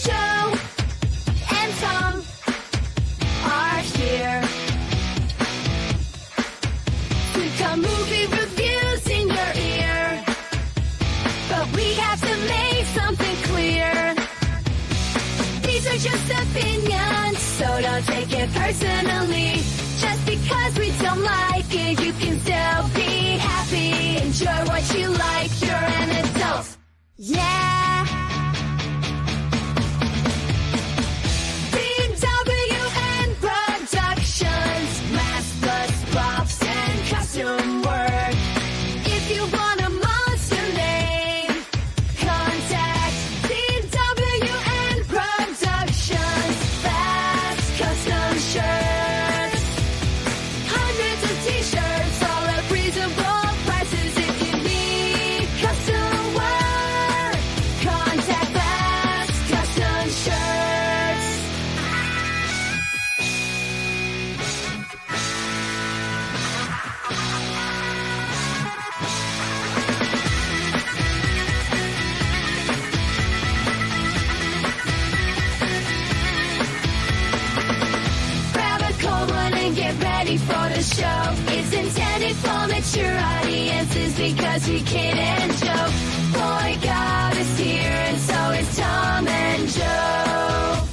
Joe and Tom are here. We've got movie reviews in your ear, but we have to make something clear. These are just opinions, so don't take it personally. Just because we don't like it, you can still be happy. Enjoy what you like, you're an adult. Yeah. BWN Productions, mask plus props and costume work. If you want a monster name, contact BWN Productions. Fast custom shirts, hundreds of t-shirts, all at reasonable prices. If you need custom work, contact Fast Custom Shirts. Grab a cold one and get ready for the show. It's intended for mature audiences because we kid and joke. Boy God is here and so is Tom and Joe.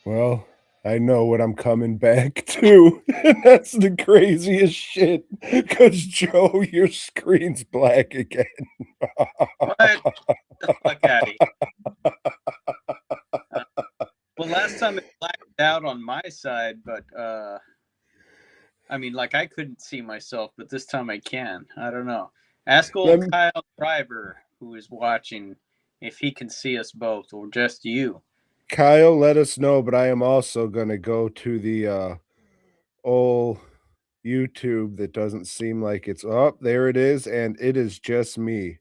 Well, I know what I'm coming back to. That's the craziest shit. Because, Joe, your screen's black again. What? The fuck out of here. Well, last time it blacked out on my side, but I mean, like I couldn't see myself, but this time I can. I don't know. Ask old Kyle Driver, who is watching, if he can see us both or just you. Kyle, let us know, but I am also going to go to the old YouTube that doesn't seem like it's up. There it is, and it is just me.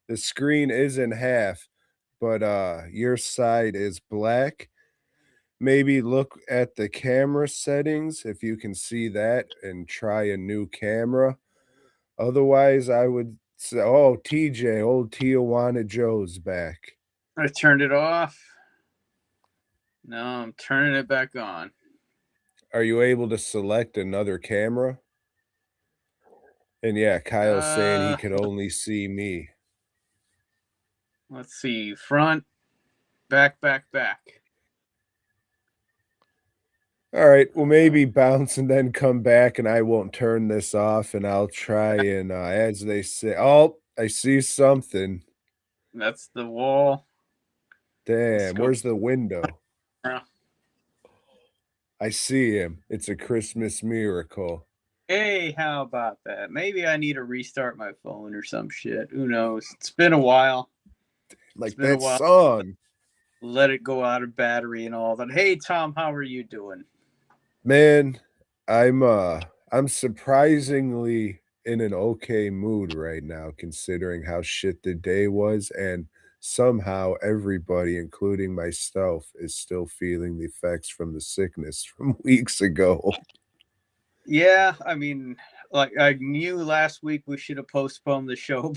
The screen is in half, but your side is black. Maybe look at the camera settings if you can see that and try a new camera. Otherwise, I would say, oh, TJ, old Tijuana Joe's back. I turned it off. No, I'm turning it back on. Are you able to select another camera? And yeah, Kyle's saying he could only see me. Let's see. Front, back, back, back. All right, well, maybe bounce and then come back, and I won't turn this off, and I'll try and, as they say, oh, I see something. That's the wall. Damn, where's the window? Yeah. I see him. It's a Christmas miracle. Hey, how about that? Maybe I need to restart my phone or some shit. Who knows? It's been a while. Like that song. Let it go out of battery and all that. Hey, Tom, how are you doing? Man, I'm surprisingly in an okay mood right now, considering how shit the day was, and somehow everybody, including myself, is still feeling the effects from the sickness from weeks ago. Yeah, I mean, like I knew last week we should have postponed the show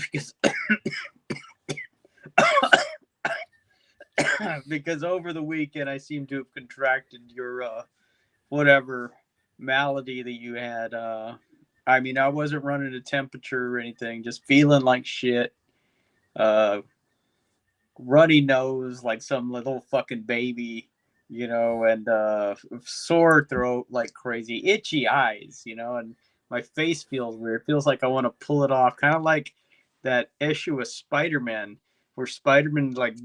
because over the weekend I seem to have contracted your whatever malady that you had. I mean, I wasn't running a temperature or anything, just feeling like shit. Runny nose like some little fucking baby, you know, and sore throat like crazy, itchy eyes, you know, and my face feels weird. It feels like I want to pull it off, kind of like that issue of Spider-Man where Spider-Man like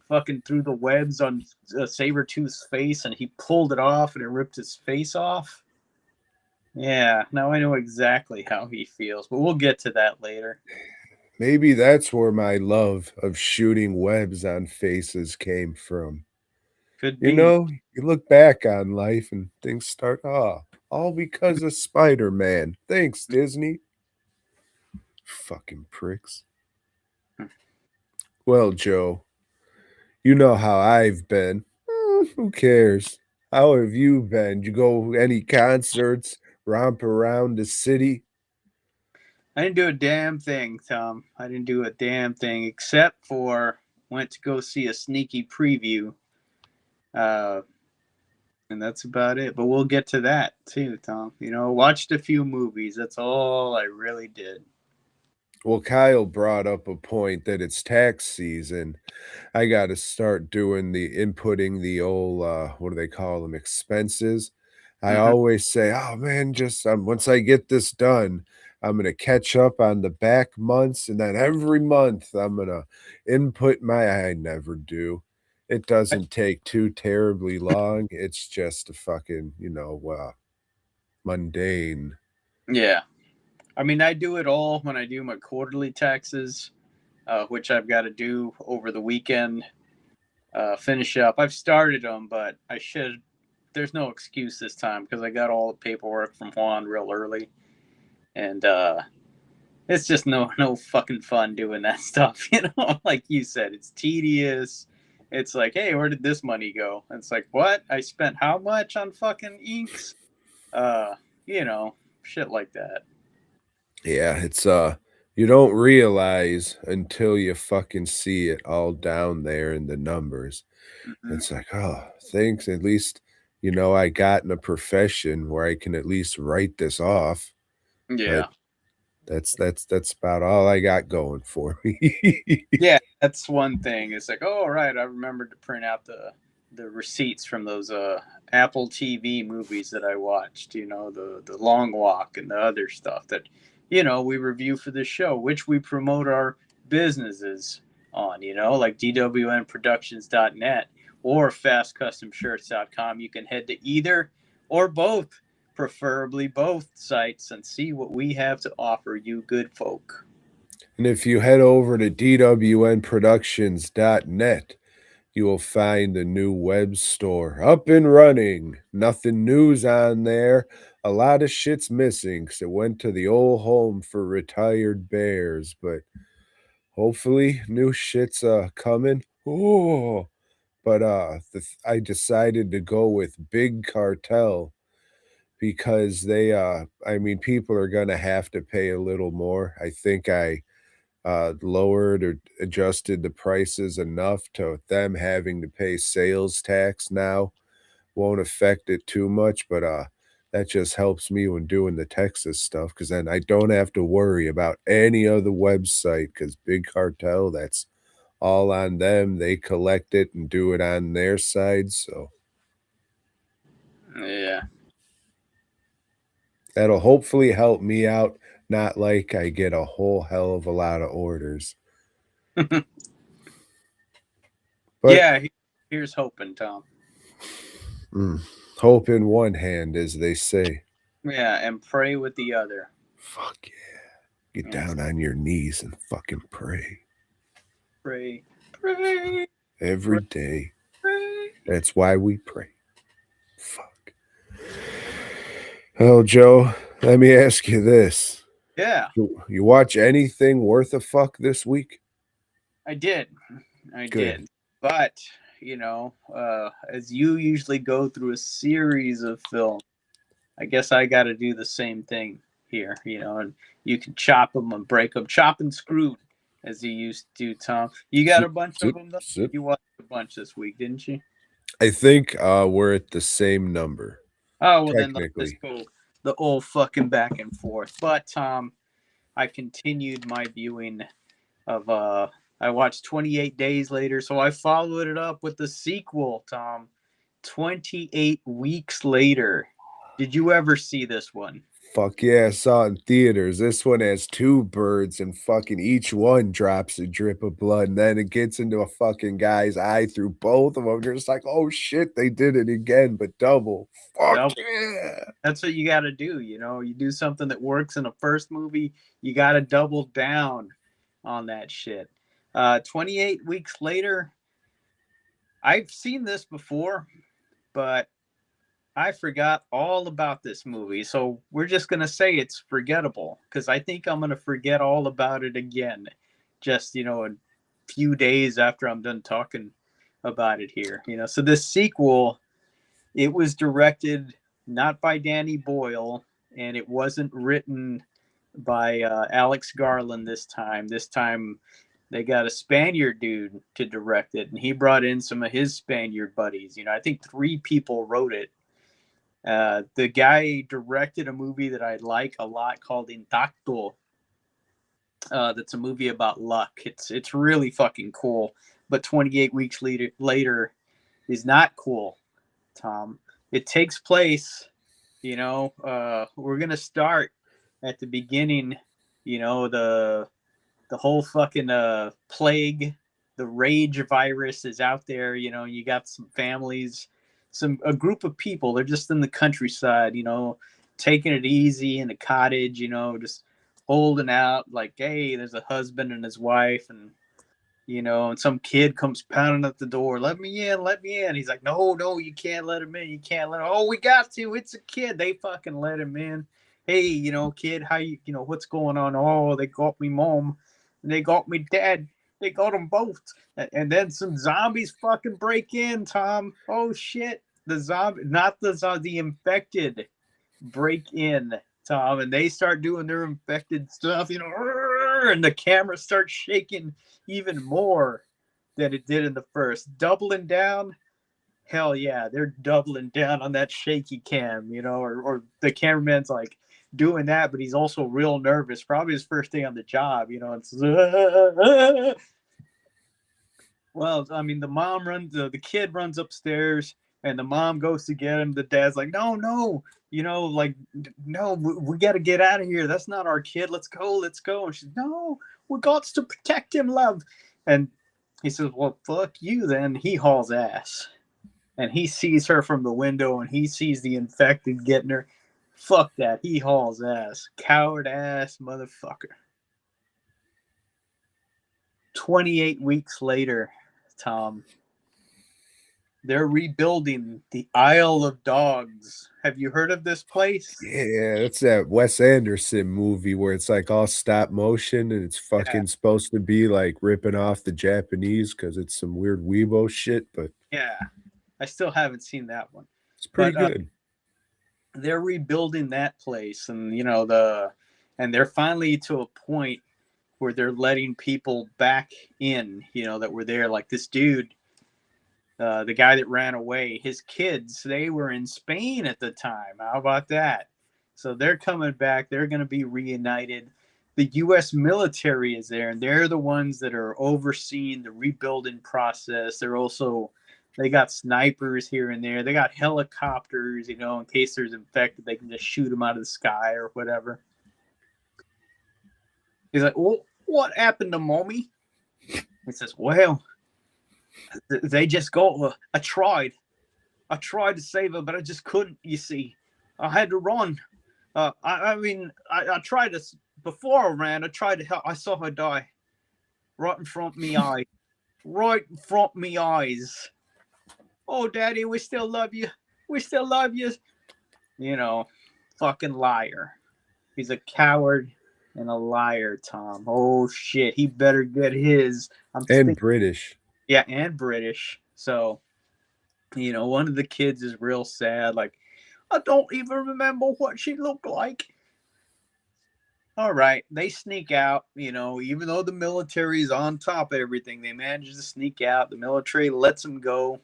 fucking threw the webs on Sabretooth's face and he pulled it off and it ripped his face off. Yeah, now I know exactly how he feels, but we'll get to that later. Maybe that's where my love of shooting webs on faces came from. Could be. You know, you look back on life and things start, all because of Spider-Man. Thanks, Disney. Fucking pricks. Well, Joe, you know how I've been. Who cares? How have you been? Did you go any concerts, romp around the city? I didn't do a damn thing, Tom. I didn't do a damn thing except for went to go see a sneaky preview. And that's about it. But we'll get to that too, Tom. Watched a few movies. That's all I really did. Well, Kyle brought up a point that it's tax season. I got to start doing the inputting the old what do they call them, expenses. I Mhm. always say, "Oh man, just once I get this done, I'm gonna catch up on the back months, and then every month I'm gonna input my." I never do. It doesn't take too terribly long. It's just a fucking mundane. Yeah. I mean, I do it all when I do my quarterly taxes, which I've got to do over the weekend. Finish up. I've started them, but I should. There's no excuse this time because I got all the paperwork from Juan real early, and it's just no fucking fun doing that stuff. Like you said, it's tedious. It's like, hey, where did this money go? And it's like, what? I spent how much on fucking inks? Uh, shit like that. Yeah, it's you don't realize until you fucking see it all down there in the numbers. Hmm. It's like, oh, thanks. At least, I got in a profession where I can at least write this off. But Yeah. that's about all I got going for me. Yeah, that's one thing. It's like, oh, right, I remembered to print out the receipts from those Apple TV movies that I watched. The Long Walk and the other stuff that we review for the show, which we promote our businesses on. Like dwnproductions.net or fastcustomshirts.com. You can head to either or both, preferably both sites, and see what we have to offer you, good folk. And if you head over to dwnproductions.net, you will find a new web store up and running. Nothing news on there. A lot of shit's missing because it went to the old home for retired bears, but hopefully new shit's coming. Oh, but I decided to go with Big Cartel because I mean people are going to have to pay a little more. I think I lowered or adjusted the prices enough to them having to pay sales tax now. Won't affect it too much, but that just helps me when doing the Texas stuff because then I don't have to worry about any other website because Big Cartel, that's all on them. They collect it and do it on their side. So Yeah. that'll hopefully help me out. Not like I get a whole hell of a lot of orders. But Yeah, here's hoping, Tom. hope in one hand, as they say. Yeah, and pray with the other. Fuck yeah. Get Yes. down on your knees and fucking pray. Pray, pray, Every day. pray. That's why we pray. Fuck. Oh, Joe, let me ask you this. Yeah, You watch anything worth a fuck this week? I did. I Good. did. But, as you usually go through a series of films, I guess I got to do the same thing here, and you can chop them and break them, chop and screw, as you used to do, Tom. You got a Zip, bunch of zip, them, though? zip. You watched a bunch this week, didn't you? I think we're at the same number, Oh, well, then let's just technically. go the old fucking back and forth. But, Tom, I continued my viewing of I watched 28 Days Later, so I followed it up with the sequel, Tom. 28 Weeks Later. Did you ever see this one? Fuck yeah, I saw it in theaters. This one has two birds and fucking each one drops a drip of blood. And then it gets into a fucking guy's eye through both of them. You're just like, oh shit, they did it again, but double. Fuck Nope. yeah. That's what you got to do. You do something that works in a first movie, you got to double down on that shit. 28 Weeks Later, I've seen this before, but I forgot all about this movie. So we're just going to say it's forgettable because I think I'm going to forget all about it again just, a few days after I'm done talking about it here. So this sequel, it was directed not by Danny Boyle and it wasn't written by Alex Garland this time. This time They got a Spaniard dude to direct it, and he brought in some of his Spaniard buddies. I think 3 people wrote it. The guy directed a movie that I like a lot called Intacto. That's a movie about luck. It's really fucking cool. But 28 weeks later is not cool, Tom. It takes place, we're gonna start at the beginning, the whole fucking plague, the rage virus is out there. You got some families, a group of people. They're just in the countryside, taking it easy in a cottage, just holding out. Like, hey, there's a husband and his wife, and and some kid comes pounding at the door. Let me in, let me in. He's like, no, you can't let him in. You can't let him. Oh, we got to. It's a kid. They fucking let him in. Hey, kid, how what's going on? Oh, they got me mom. They got me dad. They got them both. And then some zombies fucking break in, Tom. Oh, shit. The zombie, not the infected break in, Tom. And they start doing their infected stuff, and the camera starts shaking even more than it did in the first. Doubling down. Hell yeah, they're doubling down on that shaky cam, or the cameraman's like doing that, but he's also real nervous. Probably his first day on the job, It's, well, I mean, the kid runs upstairs, and the mom goes to get him. The dad's like, no, no, we got to get out of here. That's not our kid. Let's go. And she's, no, we got to protect him, love. And he says, well, fuck you then. He hauls ass. And he sees her from the window, and he sees the infected getting her. Fuck that. He hauls ass. Coward ass motherfucker. 28 weeks later, Tom, they're rebuilding the Isle of Dogs. Have you heard of this place? Yeah, that's that Wes Anderson movie where it's like all stop motion and it's fucking supposed to be like ripping off the Japanese because it's some weird Weibo shit, but yeah, I still haven't seen that one. It's pretty good. They're rebuilding that place, and and they're finally to a point where they're letting people back in, that were there. Like this dude, the guy that ran away, his kids, they were in Spain at the time. How about that? So they're coming back. They're going to be reunited. The U.S. military is there, and they're the ones that are overseeing the rebuilding process. They got snipers here and there. They got helicopters, in case there's infected, they can just shoot them out of the sky or whatever. He's like, well, what happened to mommy? He says, well, they just got, I tried to save her, but I just couldn't, you see. I had to run. I tried to, before I ran, I tried to help. I saw her die right in front of me eyes. Right in front of me eyes. Oh, Daddy, we still love you. We still love you. Fucking liar. He's a coward and a liar, Tom. Oh, shit. He better get his. British. Yeah, and British. So, one of the kids is real sad. Like, I don't even remember what she looked like. All right, they sneak out, even though the military is on top of everything, they manage to sneak out. The military lets them go,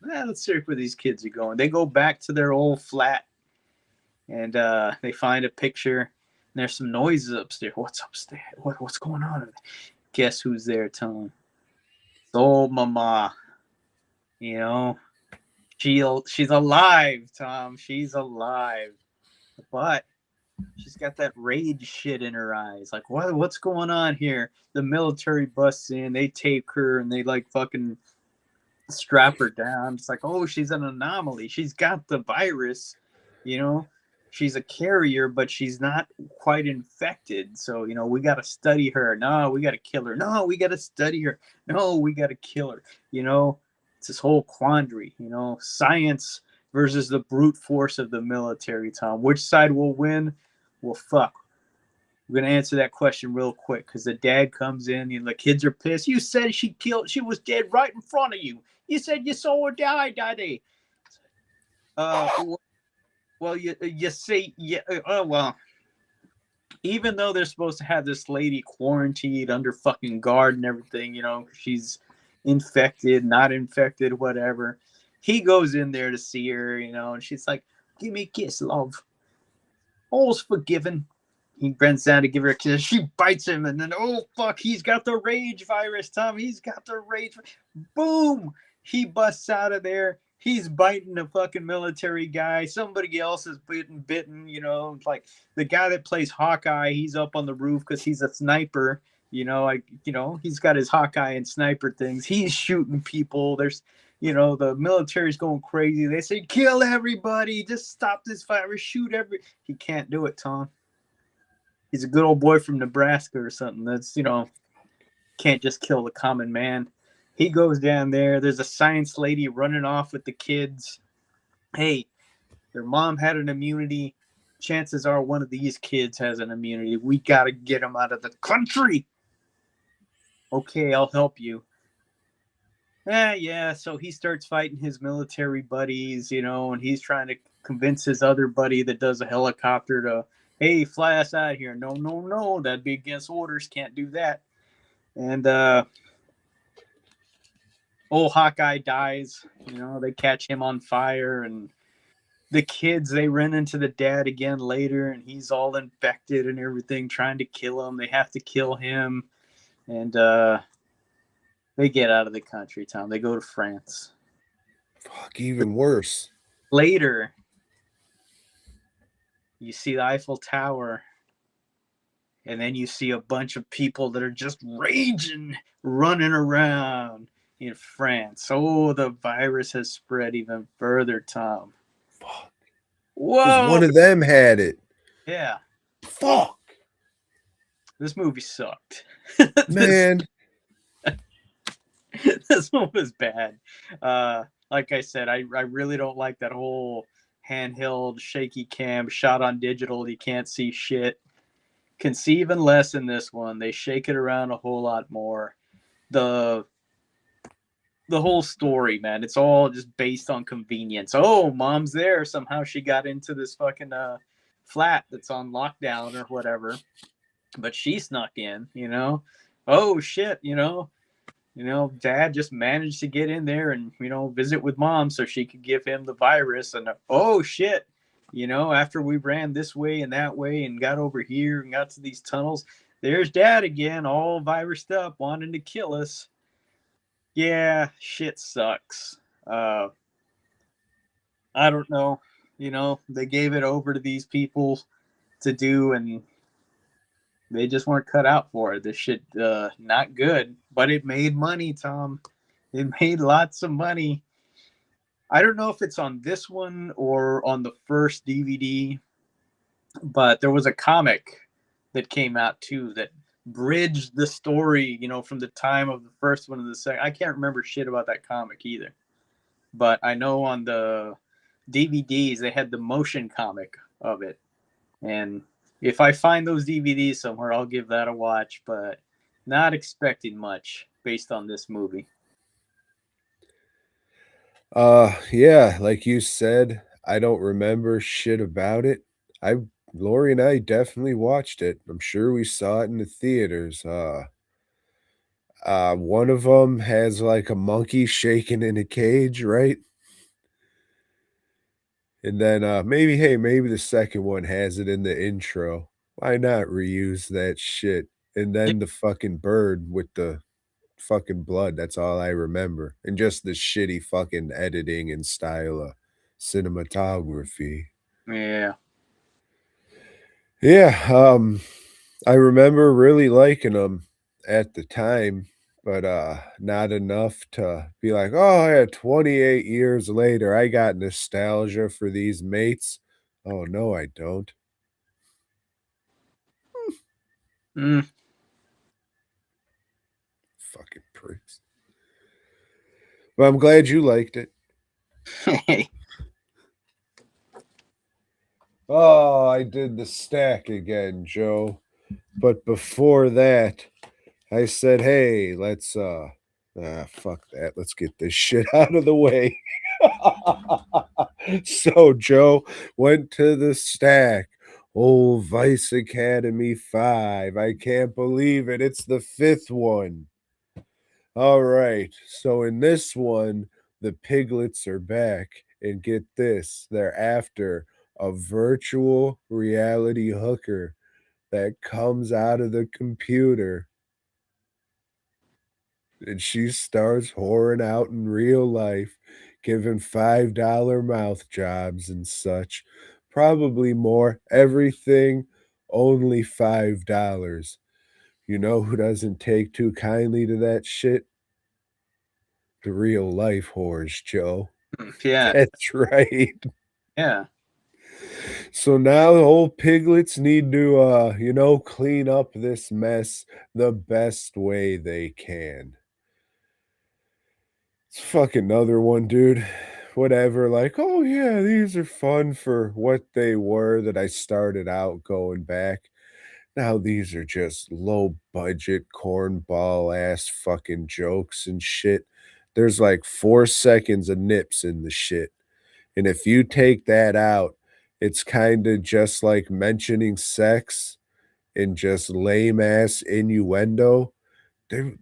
let's see where these kids are going. They go back to their old flat, and they find a picture, and there's some noises upstairs. What's upstairs? What's going on? Guess who's there, Tom? Old mama. She's alive, Tom. She's alive. But she's got that rage shit in her eyes. Like, what's going on here? The military busts in, they take her, and they like fucking strap her down. It's like, oh, she's an anomaly. She's got the virus, She's a carrier, but she's not quite infected. So, we got to study her. No, we got to kill her. No, we got to study her. No, we got to kill her. It's this whole quandary, science versus the brute force of the military, Tom. Which side will win? Well, fuck. We're going to answer that question real quick because the dad comes in and the kids are pissed. You said she was dead right in front of you. You said you saw her die, Daddy. Well, you see, yeah. Well, even though they're supposed to have this lady quarantined under fucking guard and everything, she's infected, not infected, whatever. He goes in there to see her, and she's like, "Give me a kiss, love. All's forgiven." He bends down to give her a kiss. She bites him, and then, oh, fuck, he's got the rage virus, Tom. He's got the rage. Boom! He busts out of there. He's biting a fucking military guy. Somebody else is bitten, like the guy that plays Hawkeye, he's up on the roof because he's a sniper. He's got his Hawkeye and sniper things. He's shooting people. There's, the military's going crazy. They say, kill everybody. Just stop this virus. Shoot He can't do it, Tom. He's a good old boy from Nebraska or something. That's, can't just kill the common man. He goes down there. There's a science lady running off with the kids. Hey, their mom had an immunity. Chances are one of these kids has an immunity. We got to get them out of the country. Okay, I'll help you. Yeah. So he starts fighting his military buddies, and he's trying to convince his other buddy that does a helicopter to, hey, fly us out of here. No. That'd be against orders. Can't do that. And old Hawkeye dies. They catch him on fire. And the kids, they run into the dad again later. And he's all infected and everything, trying to kill him. They have to kill him. And they get out of the country, Tom. They go to France. Fuck, even worse. Later, you see the Eiffel Tower, and then you see a bunch of people that are just raging, running around in France. Oh, the virus has spread even further, Tom. Fuck. Whoa! One of them had it. Yeah. Fuck. This movie sucked. Man. This one was bad. Like I said, I really don't like that whole handheld shaky cam shot on digital. You can't see shit. Can see even less in this one. They shake it around a whole lot more. The whole story, man, it's all just based on convenience. Oh, mom's there. Somehow she got into this fucking flat that's on lockdown or whatever. But she snuck in, Oh shit, dad just managed to get in there and, visit with mom so she could give him the virus. And oh shit, after we ran this way and that way and got over here and got to these tunnels, there's dad again, all virused up, wanting to kill us. Yeah, shit sucks. I don't know. They gave it over to these people to do, and they just weren't cut out for it. This shit, not good, but it made money, Tom. It made lots of money. I don't know if it's on this one or on the first DVD, but there was a comic that came out too that bridged the story, from the time of the first one to the second. I can't remember shit about that comic either, but I know on the DVDs they had the motion comic of it, and if I find those DVDs somewhere, I'll give that a watch, but not expecting much based on this movie. Yeah, like you said, I don't remember shit about it. Lori and I definitely watched it. I'm sure we saw it in the theaters. One of them has like a monkey shaking in a cage, right? And then maybe the second one has it in the intro. Why not reuse that shit? And then the fucking bird with the fucking blood. That's all I remember. And just the shitty fucking editing and style of cinematography. Yeah. Yeah, I remember really liking them at the time, but not enough to be like, oh yeah, 28 years later, I got nostalgia for these mates. Oh no, I don't. Mm. Fucking pricks. But I'm glad you liked it. Oh, I did the stack again, Joe. But before that, I said, hey, let's fuck that. Let's get this shit out of the way. So Joe went to the stack, Oh, Vice Academy 5. I can't believe it. It's the fifth one. All right. So in this one, the piglets are back. And get this, they're after a virtual reality hooker that comes out of the computer. And she starts whoring out in real life, giving $5 mouth jobs and such. Probably more. Everything only $5. You know who doesn't take too kindly to that shit? The real life whores, Joe. Yeah, That's right. yeah. So now the old piglets need to, clean up this mess the best way they can. It's fucking another one, dude. Whatever, like, oh yeah, these are fun for what they were that I started out going back. Now these are just low budget cornball ass fucking jokes and shit. There's like 4 seconds of nips in the shit. And if you take that out, it's kind of just like mentioning sex and just lame ass innuendo. There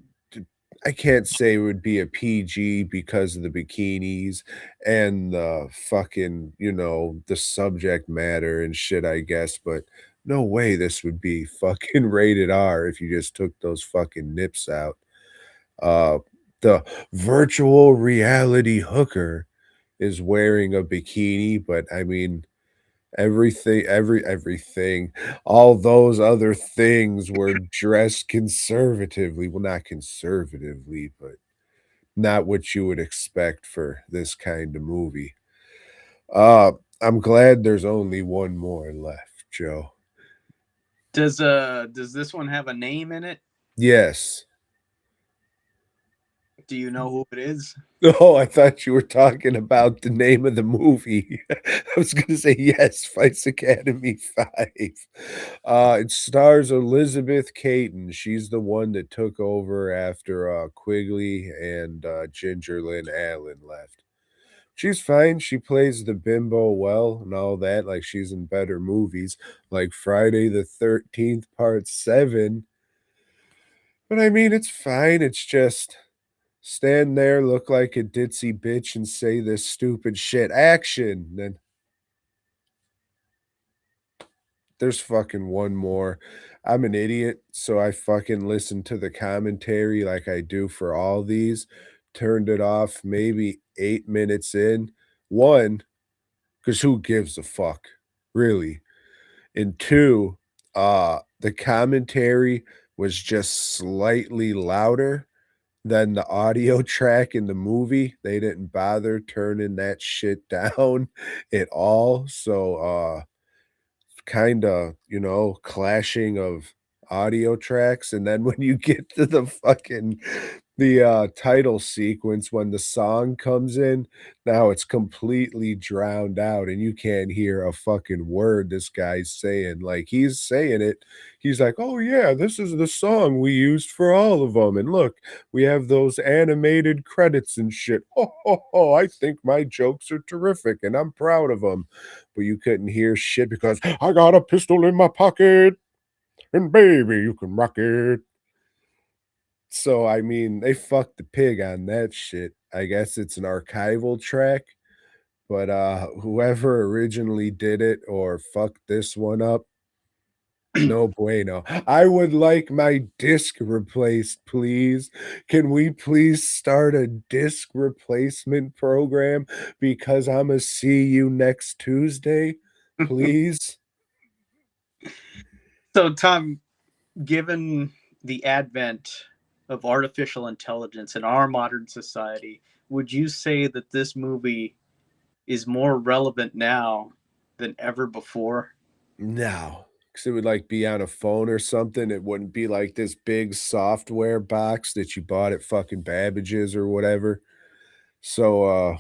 I can't say it would be a PG because of the bikinis and the fucking, the subject matter and shit, I guess, but no way this would be fucking rated R if you just took those fucking nips out. Uh, the virtual reality hooker is wearing a bikini, but I mean, everything, all those other things were dressed conservatively. Well, not conservatively, but not what you would expect for this kind of movie. I'm glad there's only one more left, Joe. Does this one have a name in it? Yes. Do you know who it is? Oh, I thought you were talking about the name of the movie. I was gonna say yes, Vice Academy 5. It stars Elizabeth Caton. She's the one that took over after, Quigley and, Ginger Lynn Allen left. She's fine, she plays the bimbo well and all that, like, she's in better movies, like Friday the 13th Part 7, but I mean, it's fine, it's just stand there, look like a ditzy bitch, and say this stupid shit. Action! Then there's fucking one more. I'm an idiot, so I fucking listened to the commentary like I do for all these. Turned it off maybe 8 minutes in. One, because who gives a fuck? Really. And two, the commentary was just slightly louder than the audio track in the movie. They didn't bother turning that shit down at all. So kinda, clashing of audio tracks, and then when you get to the fucking title sequence when the song comes in, now it's completely drowned out, and you can't hear a fucking word this guy's saying, like, he's saying it, he's like, "Oh, yeah, this is the song we used for all of them, and look, we have those animated credits and shit. Oh, ho, ho, I think my jokes are terrific, and I'm proud of them." But you couldn't hear shit because, "I got a pistol in my pocket, and baby, you can rock it." So, I mean, they fucked the pig on that shit. I guess it's an archival track, but, whoever originally did it or fucked this one up, no bueno. I would like my disc replaced, please. Can we please start a disc replacement program because Imma see you next Tuesday, please? So, Tom, given the advent of artificial intelligence in our modern society, would you say that this movie is more relevant now than ever before? No, because it would, like, be on a phone or something, it wouldn't be like this big software box that you bought at fucking Babbage's or whatever. So,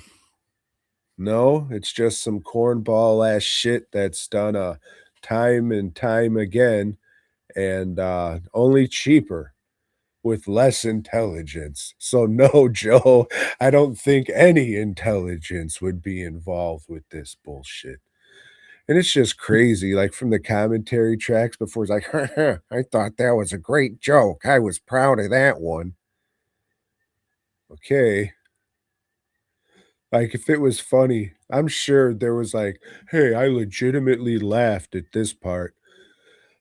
no, it's just some cornball ass shit that's done, time and time again, and, only cheaper with less intelligence. So, no, Joe, I don't think any intelligence would be involved with this bullshit. And it's just crazy, like, from the commentary tracks before, it's like, I thought that was a great joke. I was proud of that one." Okay. Like, if it was funny, I'm sure there was like, "Hey, I legitimately laughed at this part."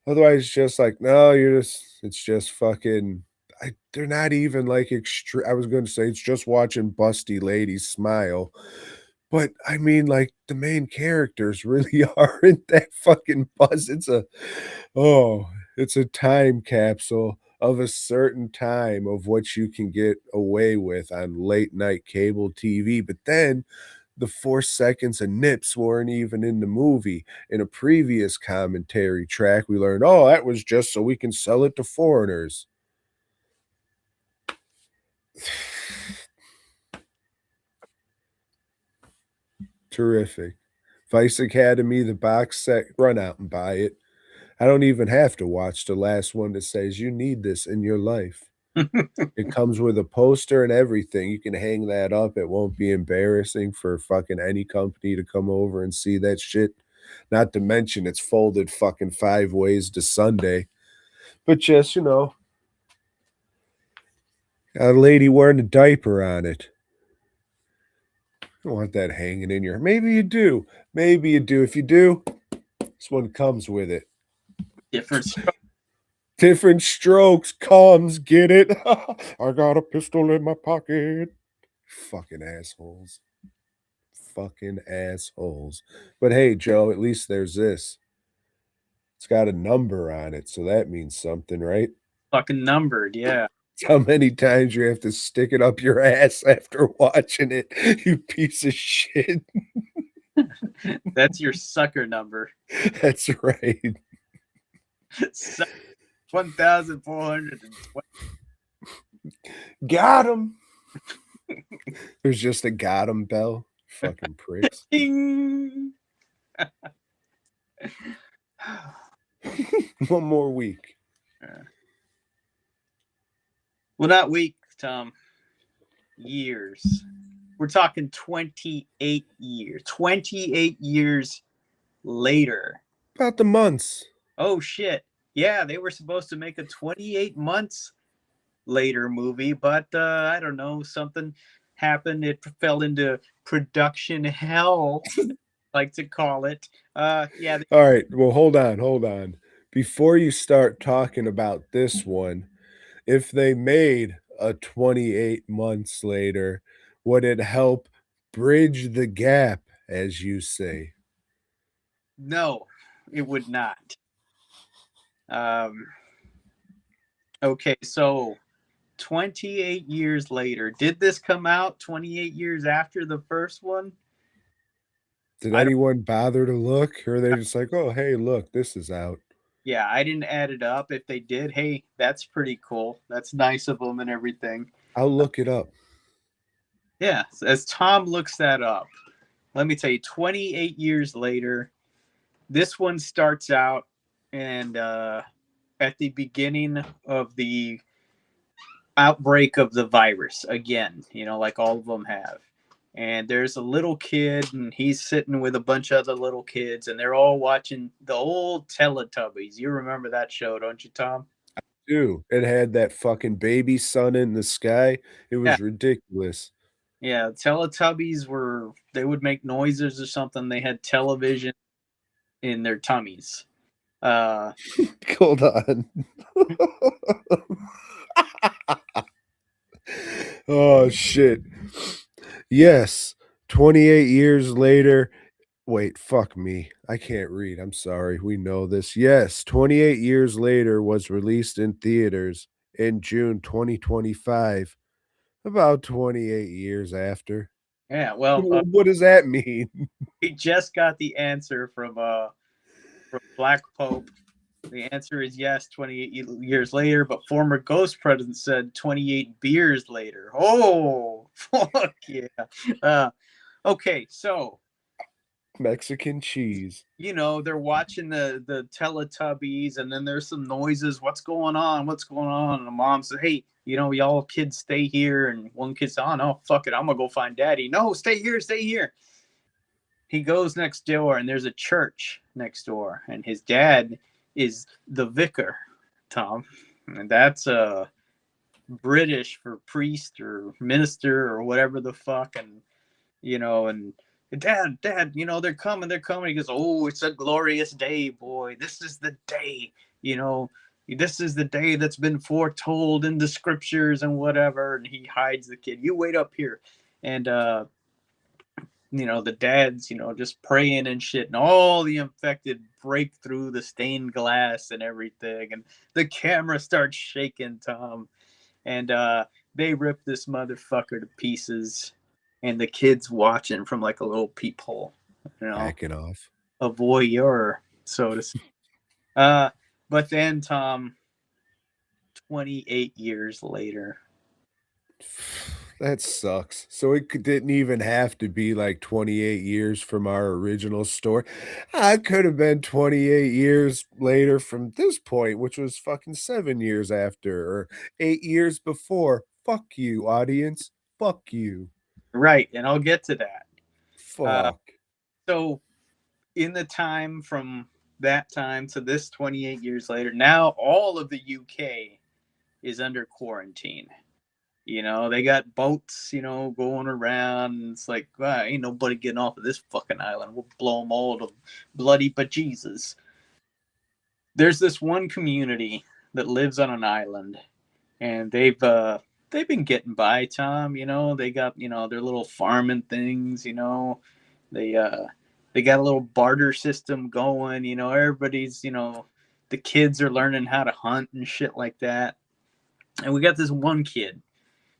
Otherwise, it's just like, no, you're just it's just fucking they're not even like I was gonna say it's just watching busty ladies smile. But I mean, like, the main characters really aren't that fucking buzz. Oh, it's a time capsule of a certain time of what you can get away with on late night cable TV. But then the 4 seconds of nips weren't even in the movie. In a previous commentary track, we learned, "Oh, that was just so we can sell it to foreigners." Terrific. Vice Academy, the box set, run out and buy it. I don't even have to watch the last one that says, "You need this in your life." It comes with a poster and everything. You can hang that up. It won't be embarrassing for fucking any company to come over and see that shit. Not to mention it's folded fucking 5 ways to Sunday. But just, a lady wearing a diaper on it. I don't want that hanging in your maybe you do. Maybe you do. If you do, this one comes with it. Different stroke. Different strokes comes, get it? I got a pistol in my pocket. Fucking assholes. Fucking assholes. But hey, Joe, at least there's this. It's got a number on it, so that means something, right? Fucking numbered, yeah. It's how many times you have to stick it up your ass after watching it, you piece of shit. That's your sucker number. That's right. 1,420. Got him. There's just a got him bell. Fucking pricks. Ding! One more week. Well, not week, Tom. Years. We're talking 28 years. 28 years later. About the months. Oh, shit. Yeah, they were supposed to make a 28 months later movie, but I don't know. Something happened. It fell into production hell, like to call it. Yeah. All right. Well, hold on. Before you start talking about this one, if they made a 28 months later, would it help bridge the gap, as you say? No, it would not. Okay, so 28 years later. Did this come out 28 years after the first one? Did I don't. anyone bother to look? Or are they just like, oh, hey, look, this is out? Yeah, I didn't add it up. If they did, hey, that's pretty cool. That's nice of them and everything. I'll look it up. Yeah, as Tom looks that up, let me tell you, 28 years later, this one starts out and at the beginning of the outbreak of the virus again, like all of them have. And there's a little kid, and he's sitting with a bunch of other little kids, and they're all watching the old Teletubbies. You remember that show, don't you, Tom? Dude, it had that fucking baby sun in the sky. It Yeah. was ridiculous. Yeah, Teletubbies they would make noises or something. They had television in their tummies. Hold on. Oh, shit. Yes, 28 years later. Wait, fuck me. I can't read. I'm sorry. We know this. Yes, 28 years later was released in theaters in June 2025. About 28 years after. Yeah, well, What does that mean? we just got the answer from Black Pope. The answer is yes, 28 years later, but former Ghost president said 28 beers later. Oh, fuck yeah. Okay, so Mexican cheese. they're watching the Teletubbies, and then there's some noises. What's going on? What's going on? And the mom said, hey, y'all kids stay here. And one kid said, oh, no, fuck it. I'm going to go find daddy. No, stay here. Stay here. he goes next door, and there's a church next door, and his dad is the vicar, Tom, and that's British for priest or minister or whatever the fuck, and and dad, they're coming. He goes, oh, it's a glorious day, boy. This is the day, you know, this is the day that's been foretold in the scriptures and whatever. And he hides the kid. You wait up here, and the dad's, just praying and shit, and all the infected break through the stained glass and everything, and the camera starts shaking, Tom, and they rip this motherfucker to pieces, and the kid's watching from like a little peephole, Backing off. a voyeur, so to speak. But then, Tom, 28 years later. That sucks. So it didn't even have to be like 28 years from our original story. I could have been 28 years later from this point, which was fucking 7 years after or 8 years before. Fuck you, audience. Fuck you. Right, and I'll get to that. Fuck. So in the time from that time to this 28 years later, now all of the UK is under quarantine. They got boats, going around. And it's like, well, ain't nobody getting off of this fucking island. We'll blow them all to bloody bejesus. There's this one community that lives on an island, and they've been getting by, Tom. They got their little farming things. They got a little barter system going. Everybody's the kids are learning how to hunt and shit like that. And we got this one kid,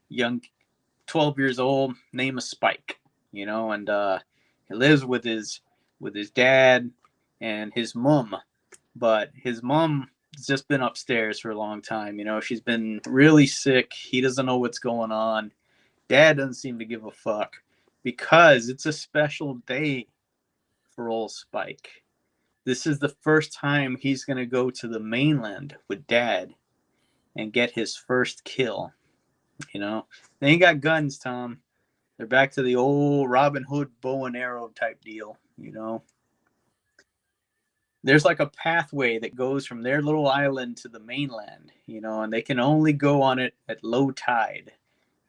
young, 12 years old, name is Spike, and he lives with his dad and his mom, but his mom has just been upstairs for a long time. She's been really sick. He doesn't know what's going on. Dad doesn't seem to give a fuck because it's a special day for old Spike. This is the first time he's going to go to the mainland with Dad and get his first kill. They ain't got guns, Tom. They're back to the old Robin Hood bow and arrow type deal. There's like a pathway that goes from their little island to the mainland, and they can only go on it at low tide.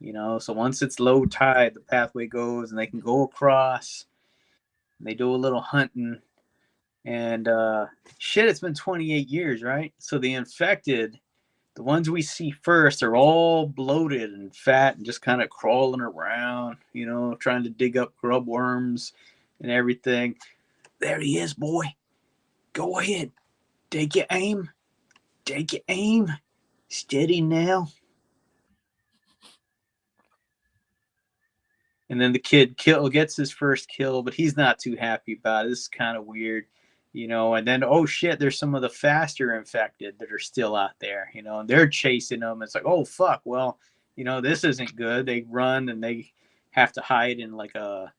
So once it's low tide, the pathway goes and they can go across. They do a little hunting, and it's been 28 years, right? So the infected, the ones we see first, are all bloated and fat and just kind of crawling around, trying to dig up grub worms and everything. There he is, boy. Go ahead. Take your aim. Take your aim. Steady now. And then the kid gets his first kill, but he's not too happy about it. This is kind of weird. And then, oh shit, there's some of the faster infected that are still out there, and they're chasing them. It's like, oh fuck, well, this isn't good. They run and they have to hide in like a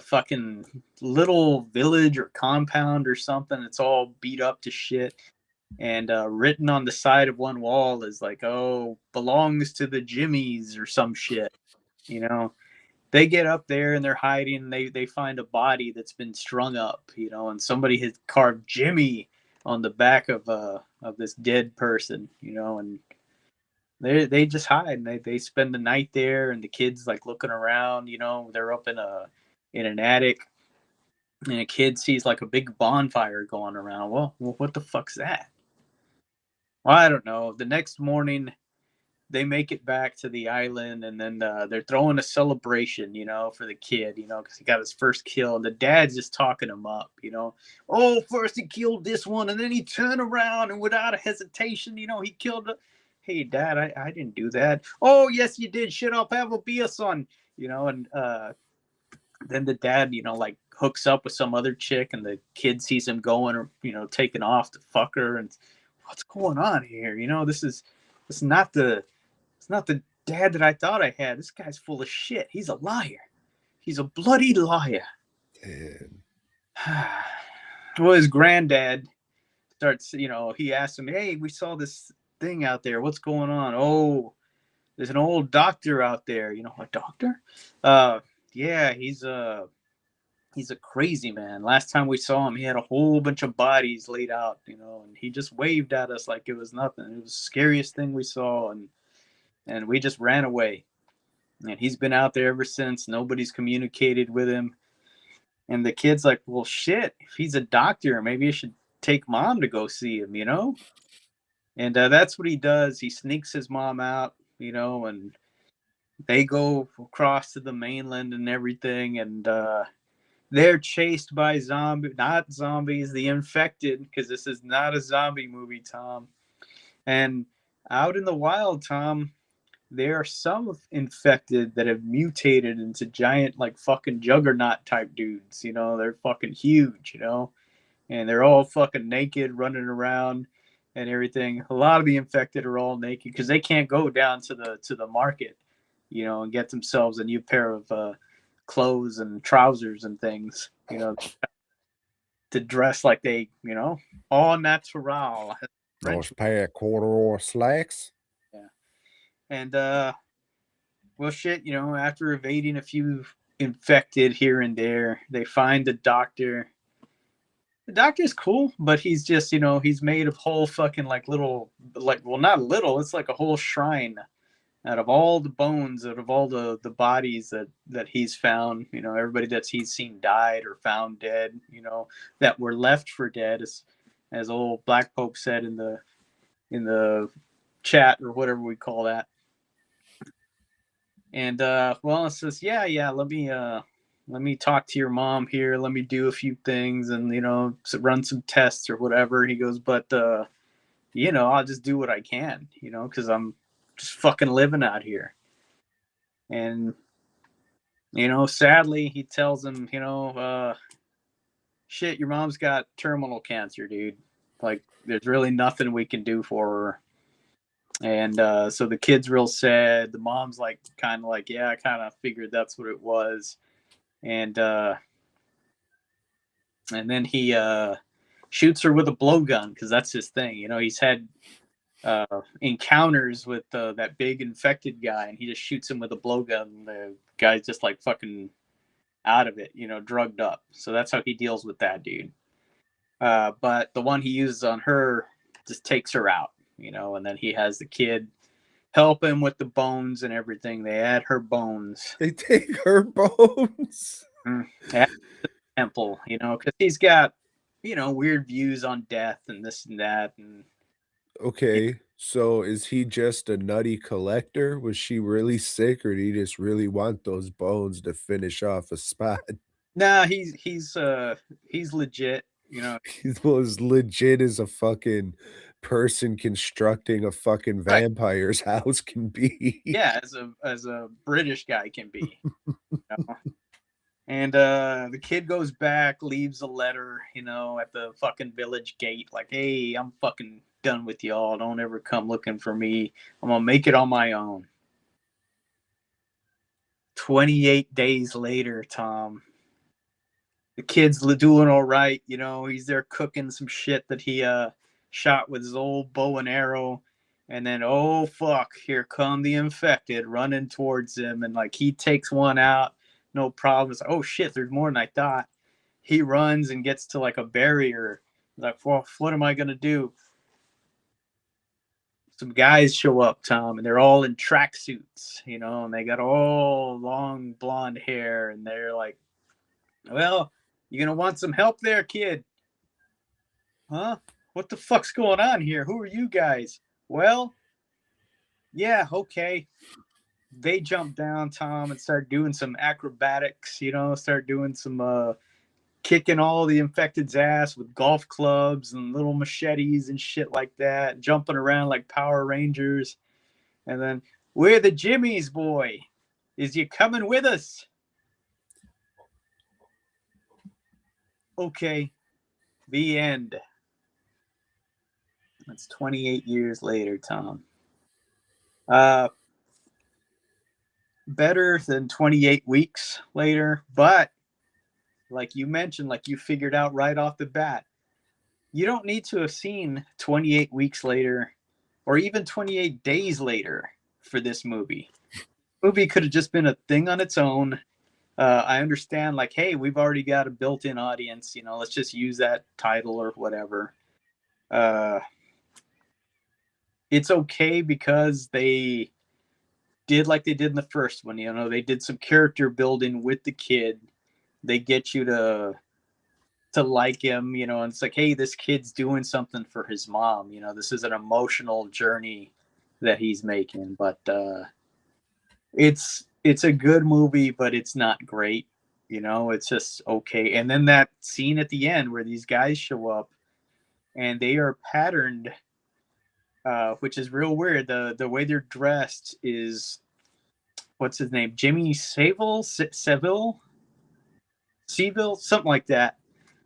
fucking little village or compound or something. It's all beat up to shit. And written on the side of one wall is like, oh, belongs to the Jimmies or some shit, They get up there and they're hiding. They find a body that's been strung up, and somebody has carved Jimmy on the back of this dead person, and they just hide and they spend the night there. And the kids like looking around, they're up in an attic, and a kid sees like a big bonfire going around. Well, what the fuck's that? Well, I don't know. The next morning, they make it back to the island, and then they're throwing a celebration, for the kid, because he got his first kill. And the dad's just talking him up, Oh, first he killed this one, and then he turned around and without a hesitation, he killed it. Hey, Dad, I didn't do that. Oh, yes, you did. Shut up. Have a beer, son. And then the dad, like hooks up with some other chick, and the kid sees him going or, taking off to fuck her. And what's going on here? It's not the dad that I thought I had. This guy's full of shit. He's a liar. He's a bloody liar. Well, his granddad starts, he asks him, hey, we saw this thing out there. What's going on? Oh, there's an old doctor out there. A doctor? Yeah, he's a crazy man. Last time we saw him, he had a whole bunch of bodies laid out, and he just waved at us like it was nothing. It was the scariest thing we saw, and we just ran away. And he's been out there ever since. Nobody's communicated with him. And the kid's like, well, shit, if he's a doctor, maybe I should take mom to go see him, And that's what he does. He sneaks his mom out, and they go across to the mainland and everything. And they're chased by not zombies, the infected, because this is not a zombie movie, Tom. And out in the wild, Tom, there are some infected that have mutated into giant, like, fucking juggernaut type dudes. They're fucking huge, and they're all fucking naked, running around and everything. A lot of the infected are all naked because they can't go down to the market, and get themselves a new pair of clothes and trousers and things, to dress like they, all natural. Those pair of corduroy slacks. Yeah. And well, shit, after evading a few infected here and there, they find the doctor. The doctor's cool, but he's just, he's made of whole fucking well, not little, it's like a whole shrine out of all the bones, out of all the bodies that he's found, everybody that he's seen died or found dead, that were left for dead, as old Black Pope said in the chat or whatever we call that. And well, it says, yeah, let me talk to your mom here. Let me do a few things and, run some tests or whatever. He goes, but, I'll just do what I can, because I'm just fucking living out here. And, sadly, he tells him, shit, your mom's got terminal cancer, dude. Like, there's really nothing we can do for her. And so the kid's real sad. The mom's kind of like, yeah, I kind of figured that's what it was. And then he shoots her with a blowgun because that's his thing. He's had encounters with that big infected guy, and he just shoots him with a blowgun. The guy's just like fucking out of it, drugged up. So that's how he deals with that dude. But the one he uses on her just takes her out, and then he has the kid help him with the bones and everything. They add her bones. They take her bones. At the temple, because he's got, weird views on death and this and that. And okay, so is he just a nutty collector? Was she really sick, or did he just really want those bones to finish off a spot? nah, he's legit. He's as legit as a fucking person constructing a fucking Right. vampire's house can be. Yeah, as a British guy can be. And the kid goes back, leaves a letter, at the fucking village gate, like, hey, I'm fucking done with y'all. Don't ever come looking for me. I'm gonna make it on my own. 28 days later, Tom. The kid's doing all right, he's there cooking some shit that he shot with his old bow and arrow. And then, oh fuck, here come the infected running towards him, and he takes one out, no problem. It's like, oh shit, there's more than I thought. He runs and gets to a barrier. Like, well, what am I gonna do? Some guys show up, Tom, and they're all in tracksuits, and they got all long blonde hair, and they're like, well, you gonna want some help there, kid? Huh? What the fuck's going on here? Who are you guys? Well, yeah, okay. They jump down, Tom, and start doing some acrobatics, start doing some kicking all the infected's ass with golf clubs and little machetes and shit like that, jumping around like Power Rangers. And then, we're the Jimmies, boy. Is you coming with us? Okay. The end. That's 28 years later, Tom. Better than 28 weeks later, but like you mentioned, like you figured out right off the bat, you don't need to have seen 28 weeks later or even 28 days later for this movie. The movie could have just been a thing on its own, I understand, like, hey, we've already got a built-in audience, let's just use that title or whatever. It's okay because they did like they did in the first one. They did some character building with the kid. They get you to like him, and it's like, hey, this kid's doing something for his mom. This is an emotional journey that he's making. But it's a good movie, but it's not great. It's just okay. And then that scene at the end where these guys show up and they are patterned, which is real weird. The way they're dressed is, what's his name? Jimmy Seville, something like that.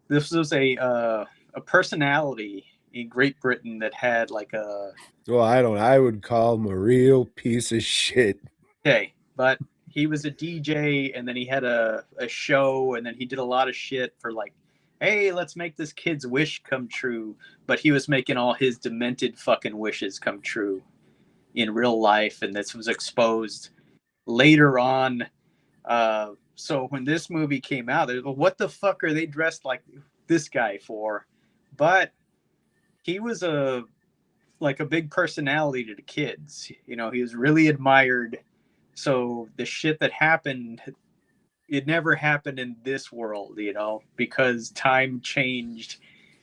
This was a personality in Great Britain that had like a Well, I would call him a real piece of shit. okay, but he was a DJ and then he had a show and then he did a lot of shit for like, hey, let's make this kid's wish come true. But he was making all his demented fucking wishes come true in real life, and this was exposed later on. So when this movie came out, well, what the fuck are they dressed like this guy for? But he was a big personality to the kids. He was really admired. So the shit that happened, it never happened in this world, because time changed.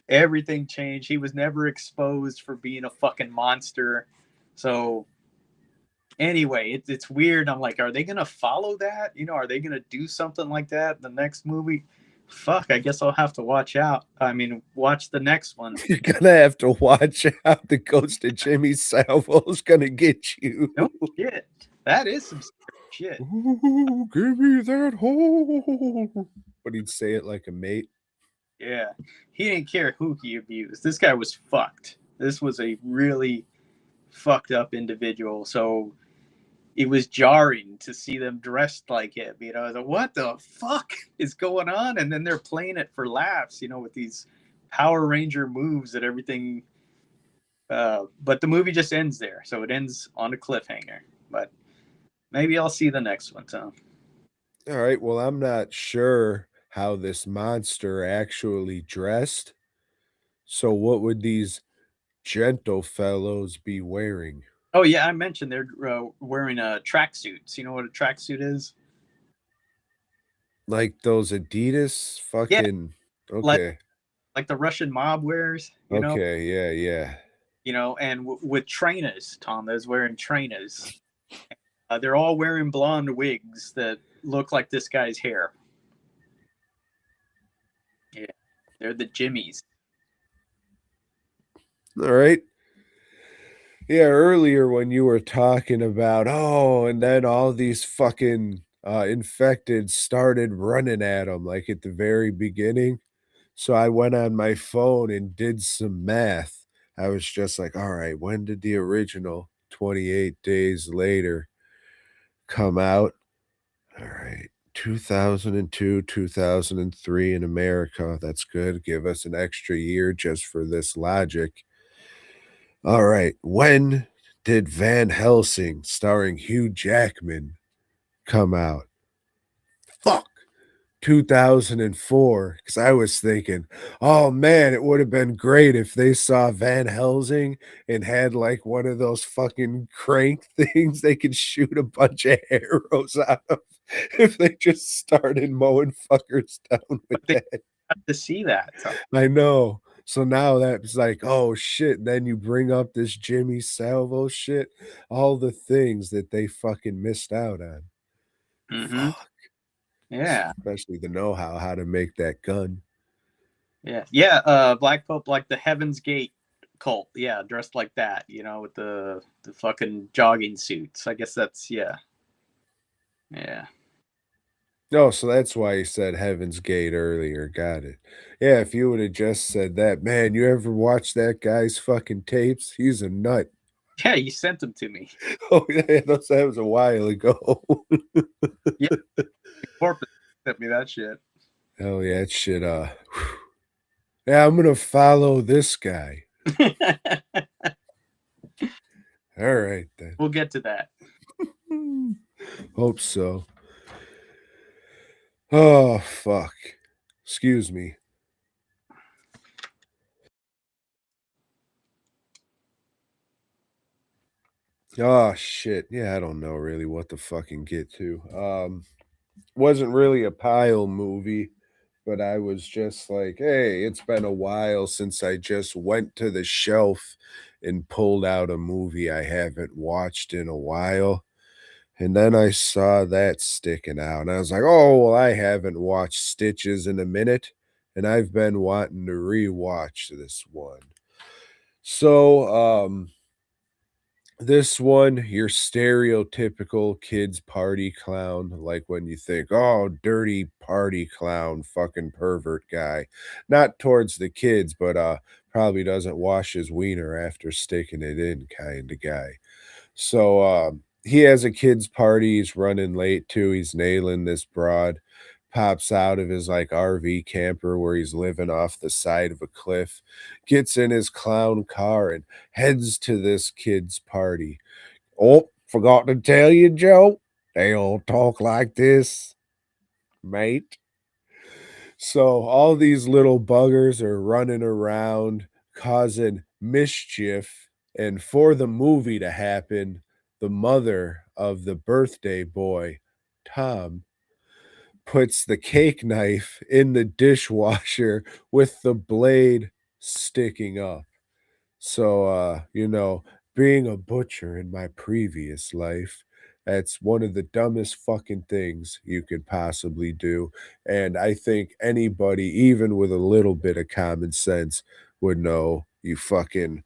Everything changed. He was never exposed for being a fucking monster. So anyway, it's weird. I'm like, are they gonna follow that? Are they gonna do something like that in the next movie? Fuck, I guess I'll have to watch out. I mean, watch the next one. You're gonna have to watch out. The ghost of Jimmy Salvo's gonna get you. No shit. That is some shit. Ooh, give me that hole. But he'd say it like a mate. Yeah. He didn't care who he abused. This guy was fucked. This was a really fucked up individual. So it was jarring to see them dressed like him. What the fuck is going on? And then they're playing it for laughs, with these Power Ranger moves that everything. But the movie just ends there. So it ends on a cliffhanger. But maybe I'll see the next one, so. All right. Well, I'm not sure how this monster actually dressed. So what would these gentle fellows be wearing? Oh, yeah, I mentioned they're wearing tracksuits. You know what a tracksuit is? Like those Adidas fucking okay. Like the Russian mob wears, Okay, yeah. And with trainers, Tom, those wearing trainers. They're all wearing blonde wigs that look like this guy's hair. Yeah, they're the Jimmies. All right. Yeah, earlier when you were talking about, and then all these fucking infected started running at him, like at the very beginning. So I went on my phone and did some math. I was just like, all right, when did the original 28 Days Later come out? All right, 2002, 2003 in America. That's good. Give us an extra year just for this logic. All right, when did Van Helsing, starring Hugh Jackman, come out? Fuck. 2004, because I was thinking, oh man, it would have been great if they saw Van Helsing and had like one of those fucking crank things they could shoot a bunch of arrows out of if they just started mowing fuckers down with that. Have to see that. I know. So now that's like, oh shit. Then you bring up this Jimmy Salvo shit, all the things that they fucking missed out on. Mm-hmm. Fuck. Yeah. Especially the know-how how to make that gun. Yeah. Black Pope, like the Heaven's Gate cult. Yeah, dressed like that, with the fucking jogging suits. I guess that's Yeah. No, so that's why he said Heaven's Gate earlier. Got it. Yeah, if you would have just said that, man, you ever watch that guy's fucking tapes? He's a nut. Yeah, you sent them to me. Oh, yeah, that was a while ago. Yeah. Corporate sent me that shit. Oh, yeah, that shit, yeah, I'm gonna follow this guy. All right, then. We'll get to that. Hope so. Oh, fuck. Excuse me. Oh, shit. Yeah, I don't know really what to fucking get to. Wasn't really a pile movie, but I was just like, hey, it's been a while since I just went to the shelf and pulled out a movie I haven't watched in a while. And then I saw that sticking out, and I was like, oh, well, I haven't watched Stitches in a minute, and I've been wanting to rewatch this one. So, this one, your stereotypical kids party clown, like when you think, oh, dirty party clown, fucking pervert guy. Not towards the kids, but probably doesn't wash his wiener after sticking it in kind of guy. So he has a kids party, he's running late too, he's nailing this broad, pops out of his like RV camper where he's living off the side of a cliff, gets in his clown car and heads to this kid's party. Oh, forgot to tell you, Joe. They all talk like this, mate. So all these little buggers are running around causing mischief. And for the movie to happen, the mother of the birthday boy, Tom, puts the cake knife in the dishwasher with the blade sticking up. So, being a butcher in my previous life, that's one of the dumbest fucking things you could possibly do. And I think anybody, even with a little bit of common sense, would know you fucking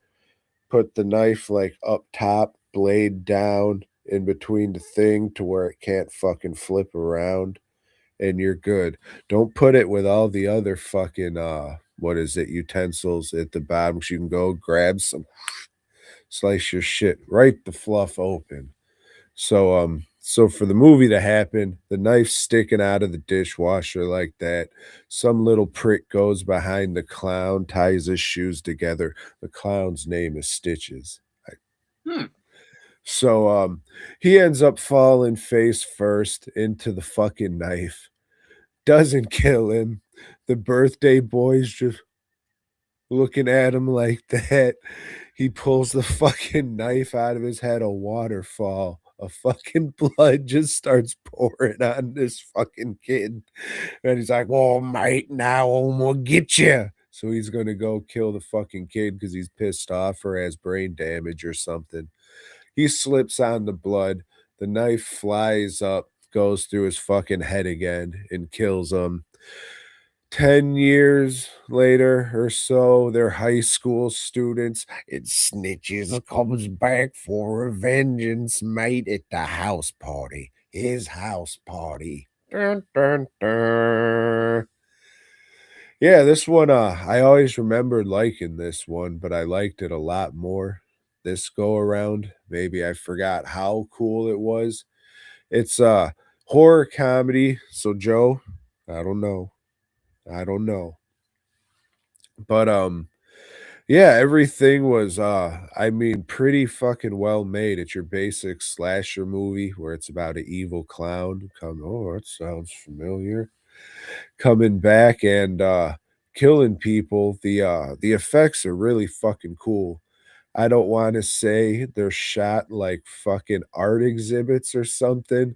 put the knife like up top, blade down in between the thing to where it can't fucking flip around and you're good. Don't put it with all the other fucking what is it, utensils at the bottom. So you can go grab some, slice your shit right the fluff open. So for the movie to happen, the knife sticking out of the dishwasher like that, some little prick goes behind the clown, ties his shoes together. The clown's name is Stitches. Hmm. So he ends up falling face first into the fucking knife. Doesn't kill him. The birthday boy's just looking at him like that. He pulls the fucking knife out of his head, a waterfall. A fucking blood just starts pouring on this fucking kid. And he's like, well, mate, now I'm gonna get you. So he's gonna go kill the fucking kid because he's pissed off or has brain damage or something. He slips on the blood. The knife flies up, goes through his fucking head again, and kills him. 10 years later or so, they're high school students. It Snitches comes back for a vengeance, mate, at the house party. His house party. Dun, dun, dun. Yeah, this one, I always remembered liking this one, but I liked it a lot more this go around. Maybe I forgot how cool it was. It's a horror comedy. So, Joe, I don't know. I don't know. But yeah, everything was I mean pretty fucking well made. It's your basic slasher movie where it's about an evil clown come oh, that sounds familiar. Coming back and killing people. The effects are really fucking cool. I don't want to say they're shot like fucking art exhibits or something,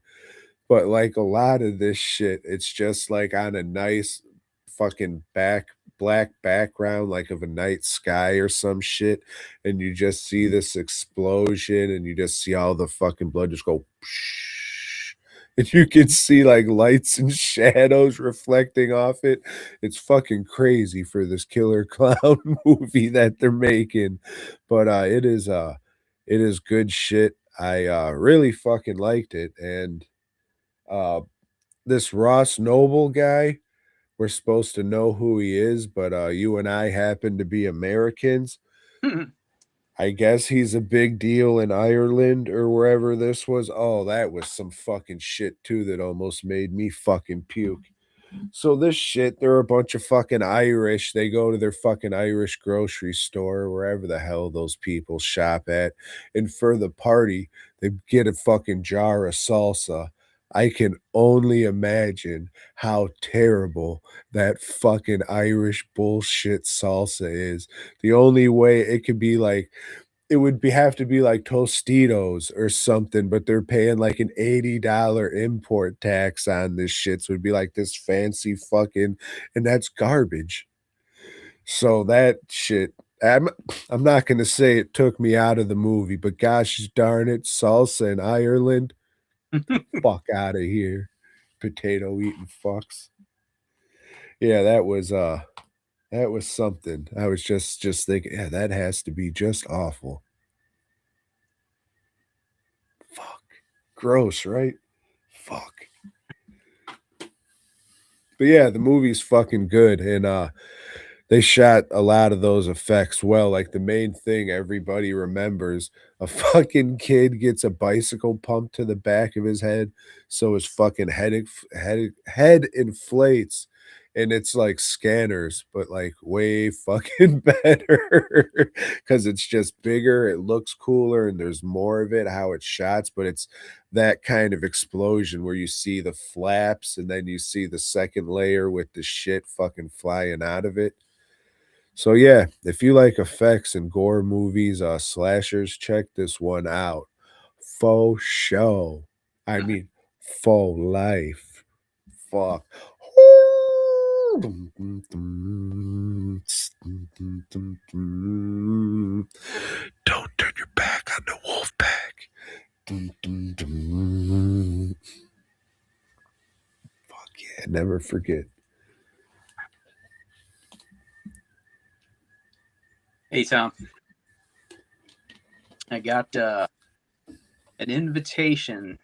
but like a lot of this shit, it's just like on a nice fucking black background, like of a night sky or some shit, and you just see this explosion and you just see all the fucking blood just go and you can see like lights and shadows reflecting off it. It's fucking crazy for this killer clown movie that they're making. But it is good shit. I really fucking liked it. And uh, this Ross Noble guy, we're supposed to know who he is, but you and I happen to be Americans. I guess he's a big deal in Ireland or wherever this was. Oh, that was some fucking shit too that almost made me fucking puke. So this shit, they're a bunch of fucking Irish. They go to their fucking Irish grocery store, wherever the hell those people shop at. And for the party, they get a fucking jar of salsa. I can only imagine how terrible that fucking Irish bullshit salsa is. The only way it could be like it would be have to be like Tostitos or something, but they're paying like an $80 import tax on this shit, so it'd be like this fancy fucking and that's garbage. So that shit, I'm I'm not gonna say it took me out of the movie, but gosh darn it, salsa in Ireland, fuck out of here, potato eating fucks. Yeah, that was something. I was just thinking, yeah, that has to be just awful. Fuck. Gross, right? Fuck. But yeah, the movie's fucking good, and they shot a lot of those effects well. Like the main thing everybody remembers, a fucking kid gets a bicycle pumped to the back of his head, so his fucking head inflates, and it's like scanners, but like way fucking better because it's just bigger, it looks cooler, and there's more of it, how it shots, but it's that kind of explosion where you see the flaps and then you see the second layer with the shit fucking flying out of it. So yeah, if you like effects and gore movies, slashers, check this one out. Faux show. I mean, faux life. Fuck. Don't turn your back on the wolf pack. Fuck yeah, never forget. Hey Tom, I got an invitation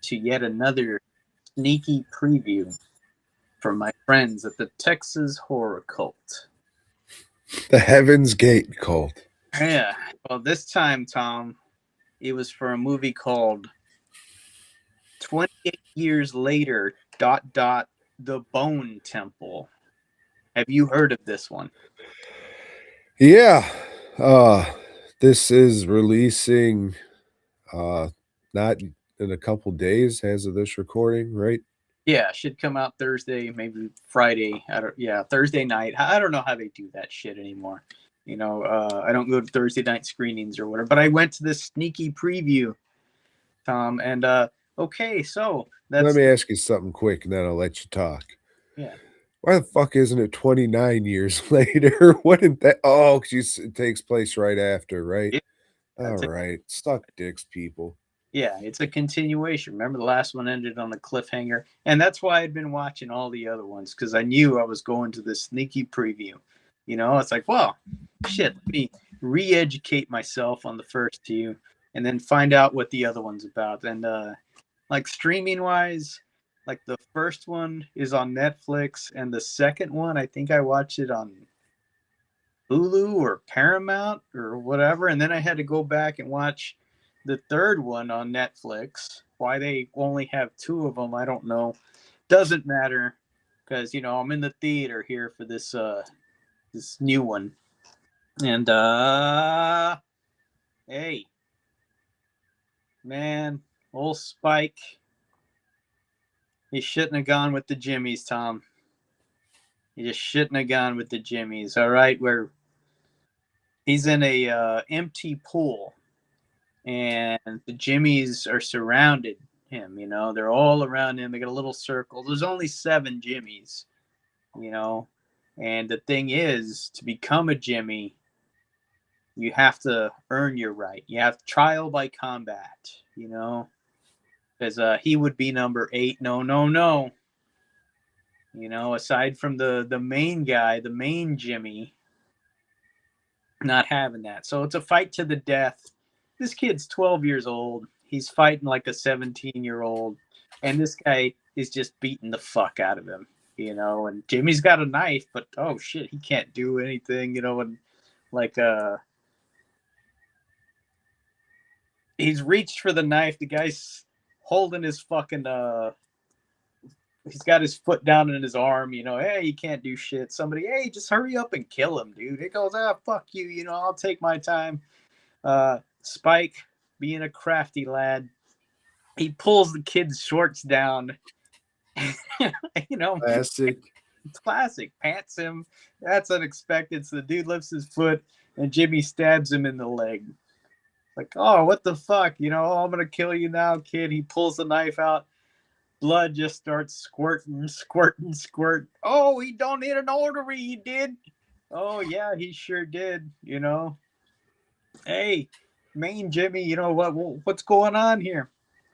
to yet another sneaky preview from my friends at the Texas Horror Cult. The Heaven's Gate cult. Yeah, well, this time, Tom, it was for a movie called 28 Years Later, The Bone Temple. Have you heard of this one? Yeah. Uh this is releasing not in a couple days as of this recording, right? Yeah, should come out Thursday, maybe Friday. Thursday night. I don't know how they do that shit anymore. I don't go to Thursday night screenings or whatever. But I went to this sneaky preview, Tom, and okay, so Let that's me ask you something quick and then I'll let you talk. yeah, Why the fuck isn't it 29 years later? Wouldn't that oh, 'cause it takes place right after, right? yeah, All that's it. right. Suck dicks, people. Yeah, it's a continuation. Remember, the last one ended on a cliffhanger, and that's why I'd been watching all the other ones because I knew I was going to this sneaky preview. It's like, well, shit, let me re-educate myself on the first two, and then find out what the other one's about. And like streaming wise, like the first one is on Netflix, and the second one I think I watched it on Hulu or Paramount or whatever, and then I had to go back and watch the third one on Netflix. Why they only have two of them, I don't know. Doesn't matter because I'm in the theater here for this new one, and hey, man, old Spike, he shouldn't have gone with the Jimmies, Tom. He just shouldn't have gone with the Jimmies. All right, where he's in a empty pool and the Jimmies are surrounded him. They're all around him. They got a little circle. There's only 7 Jimmies. And the thing is, to become a Jimmy, you have to earn your right. You have trial by combat. Because he would be number 8. No, no, no. Aside from the main guy, the main Jimmy, not having that. So it's a fight to the death. This kid's 12 years old. He's fighting like a 17-year-old. And this guy is just beating the fuck out of him, and Jimmy's got a knife, but oh shit, he can't do anything, and like he's reached for the knife. The guy's holding his fucking he's got his foot down in his arm, hey, you can't do shit. Somebody, hey, just hurry up and kill him, dude. It goes, fuck you, I'll take my time. Spike, being a crafty lad, He pulls the kid's shorts down. You know, Classic. classic. Pants him. That's unexpected. So the dude lifts his foot, and Jimmy stabs him in the leg. Like, oh, what the fuck? You know, oh, I'm gonna kill you now, kid. He pulls the knife out. Blood just starts squirting, squirting, squirt. Oh, he don't need an artery. He did. Oh yeah, he sure did. You know. Hey, main Jimmy. You know what's going on here?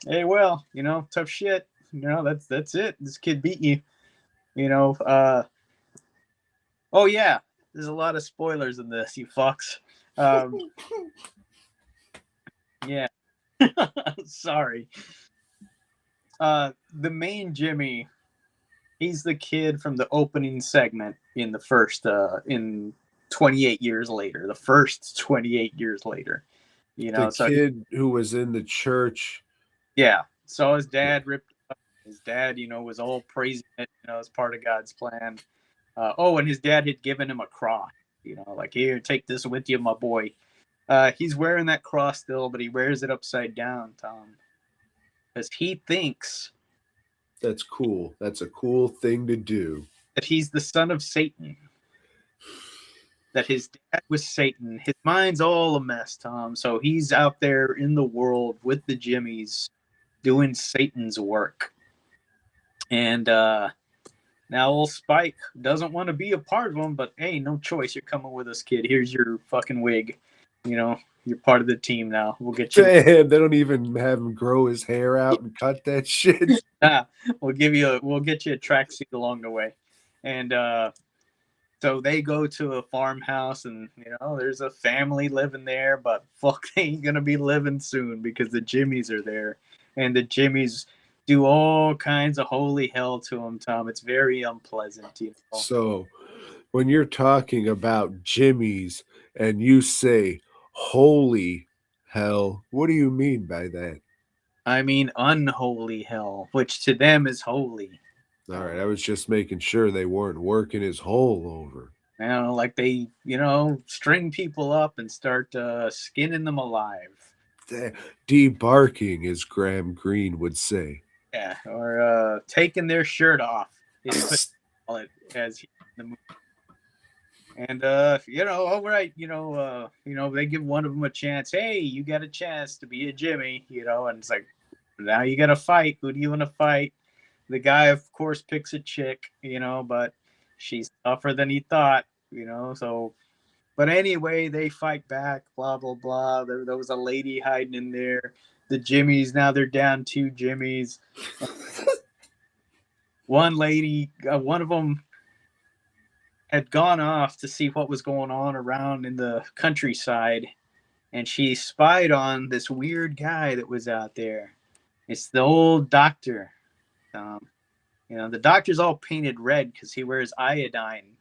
Hey, well, you know, tough shit. You know, that's it. This kid beat you. You know. Oh yeah, there's a lot of spoilers in this. You fucks. Yeah. Sorry. The main Jimmy, he's the kid from the opening segment in the first in 28 years later. The first 28 years later. You know, The so kid who was in the church. yeah. So his dad ripped up. His dad, you know, was all praising it, you know, as part of God's plan. And his dad had given him a cross, you know, like, here, take this with you, my boy. He's wearing that cross still, but he wears it upside down, Tom. Because he thinks That's cool. That's a cool thing to do. that he's the son of Satan. That his dad was Satan. His mind's all a mess, Tom. So he's out there in the world with the Jimmies doing Satan's work. And now old Spike doesn't want to be a part of them, but hey, no choice. You're coming with us, kid. Here's your fucking wig. You know, you're part of the team now. We'll get you. Damn, they don't even have him grow his hair out and cut that shit. We'll get you a tracksuit along the way. And so they go to a farmhouse, and you know, there's a family living there, but fuck, they ain't gonna be living soon because the Jimmies are there, and the Jimmies do all kinds of holy hell to him, Tom. It's very unpleasant, you know. So, when you're talking about Jimmy's and you say holy hell, what do you mean by that? I mean unholy hell, which to them is holy. All right, I was just making sure they weren't working his hole over. You know, like they, you know, string people up and start skinning them alive. Debarking, as Graham Greene would say. Yeah, or taking their shirt off is what it as in the movie. And you know, all right, you know, they give one of them a chance. Hey, you got a chance to be a Jimmy, you know, and it's like, now you got to fight. Who do you want to fight? The guy, of course, picks a chick, you know, but she's tougher than he thought, you know. So, but anyway, they fight back. Blah blah blah. There was a lady hiding in there. The Jimmies, now they're down 2 Jimmies. One lady, one of them had gone off to see what was going on around in the countryside, and she spied on this weird guy that was out there. It's the old doctor. You know, the doctor's all painted red because he wears iodine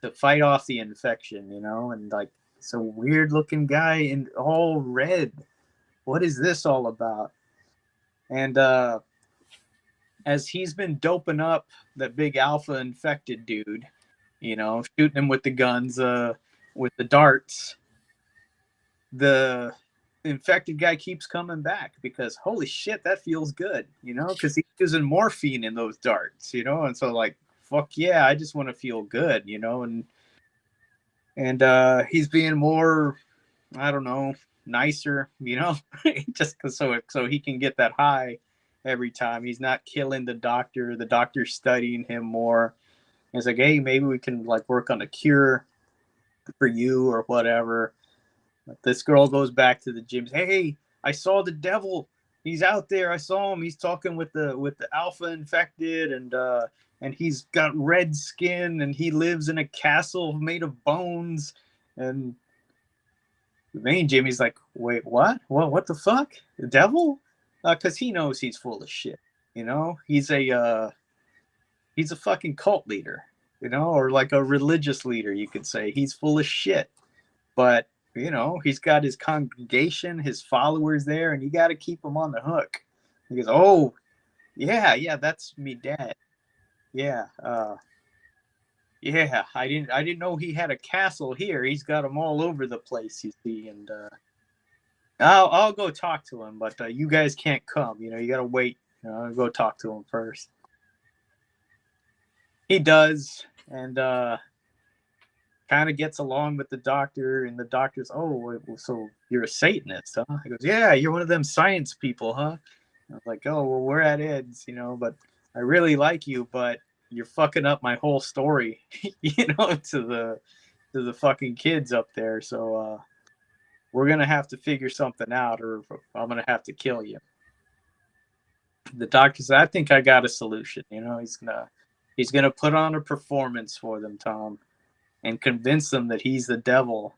to fight off the infection, you know, and like it's a weird looking guy in all red. What is this all about? And as he's been doping up that big alpha infected dude, you know, shooting him with the guns, with the darts, the infected guy keeps coming back because holy shit, that feels good, you know, because he's using morphine in those darts, you know, and so like, fuck yeah, I just want to feel good, you know, and he's being more, I don't know, nicer, you know, just so he can get that high every time. He's not killing the doctor's studying him more. And it's like, hey, maybe we can like work on a cure for you or whatever. But this girl goes back to the gym. Hey, I saw the devil. He's out there. I saw him. He's talking with the alpha infected, and he's got red skin, and he lives in a castle made of bones. And the main Jimmy's like, wait, what? What the fuck? The devil? Because he knows he's full of shit. You know, he's a fucking cult leader. You know, or like a religious leader, you could say. He's full of shit, but you know, he's got his congregation, his followers there, and you got to keep them on the hook. He goes, oh, yeah, that's me, dad. Yeah, yeah. I didn't know he had a castle here. He's got them all over the place, you see. And I'll go talk to him, but you guys can't come. You gotta wait. I'll go talk to him first. He does, and kind of gets along with the doctor, and the doctor's, oh, so you're a Satanist, huh? He goes, yeah, you're one of them science people, huh? I was like, oh, well, we're at Ed's, but I really like you, but you're fucking up my whole story, to the fucking kids up there. So we're gonna have to figure something out, or I'm gonna have to kill you. The doctor said, I think I got a solution. He's gonna put on a performance for them, Tom, and convince them that he's the devil,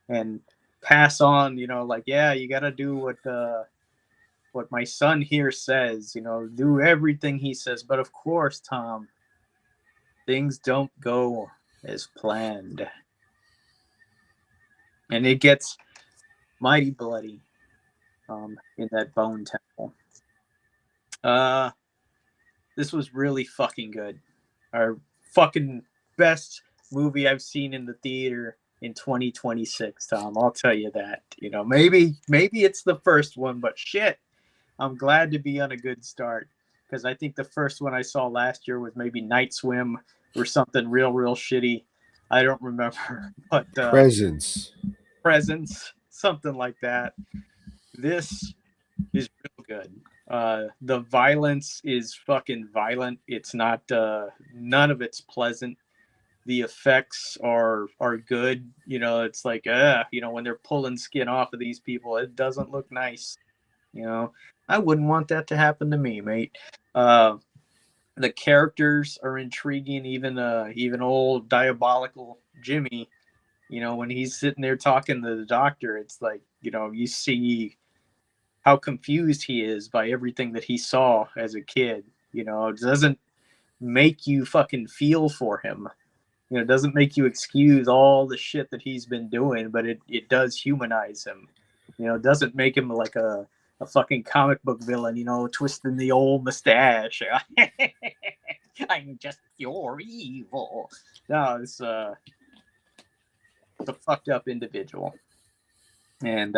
and pass on, yeah, you got to do what my son here says, do everything he says. But of course, Tom, things don't go as planned. And it gets mighty bloody in that bone temple. This was really fucking good. Our fucking best movie I've seen in the theater in 2026, Tom. I'll tell you that. Maybe it's the first one, but shit, I'm glad to be on a good start, because I think the first one I saw last year was maybe Night Swim or something real shitty. I don't remember, but Presence, something like that. This is real good. The violence is fucking violent. It's not none of it's pleasant. The effects are good. It's like when they're pulling skin off of these people, it doesn't look nice. I wouldn't want that to happen to me, mate. The characters are intriguing. Even old diabolical Jimmy, when he's sitting there talking to the doctor, it's like, you see how confused he is by everything that he saw as a kid. It doesn't make you fucking feel for him. It doesn't make you excuse all the shit that he's been doing, but it does humanize him. It doesn't make him like a fucking comic book villain, twisting the old mustache. I'm just pure evil. No, it's a fucked up individual. And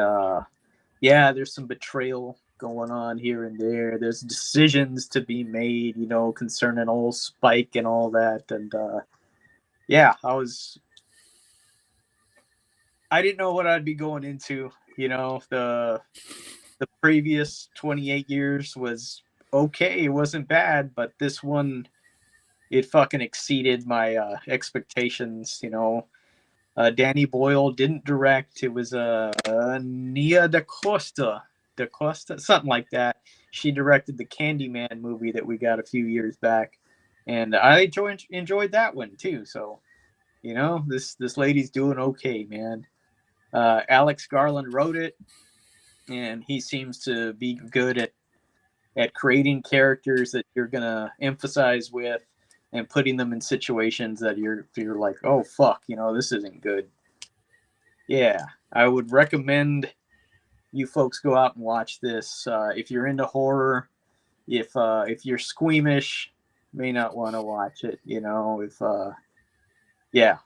there's some betrayal going on here and there. There's decisions to be made, concerning old Spike and all that. And I didn't know what I'd be going into. The previous 28 years was okay. It wasn't bad, but this one, it fucking exceeded my expectations. Danny Boyle didn't direct. It was Nia Da Costa, something like that. She directed the Candyman movie that we got a few years back, and I enjoyed that one too. So, this lady's doing okay, man. Alex Garland wrote it, and he seems to be good at creating characters that you're gonna emphasize with, and putting them in situations that you're like, oh fuck, this isn't good. Yeah, I would recommend you folks go out and watch this. If you're into horror, if you're squeamish, may not want to watch it. Yeah.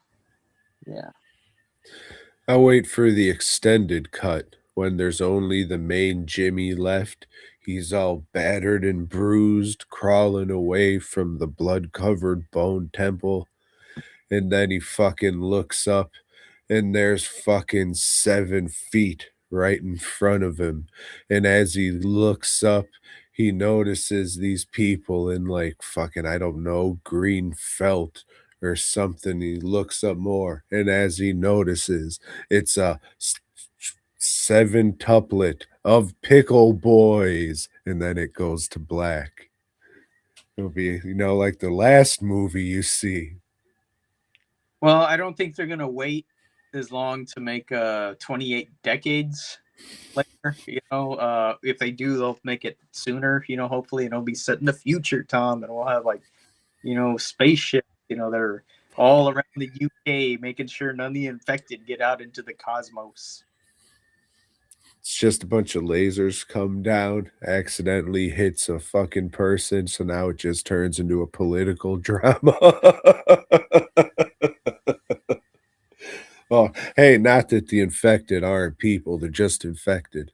I'll wait for the extended cut when there's only the main Jimmy left. He's all battered and bruised, crawling away from the blood-covered bone temple. And then he fucking looks up, and there's fucking 7 feet right in front of him. And as he looks up, he notices these people in like fucking, I don't know, green felt or something. He looks up more, and as he notices, it's a 7-tuplet of pickle boys, and then it goes to black. It'll be, like the last movie you see. Well, I don't think they're gonna wait as long to make 28 decades later. If they do, they'll make it sooner. Hopefully it'll be set in the future, Tom, and we'll have like, spaceships, that are all around the UK, making sure none of the infected get out into the cosmos. It's just a bunch of lasers come down, accidentally hits a fucking person, so now it just turns into a political drama. Oh, hey, not that the infected aren't people, they're just infected.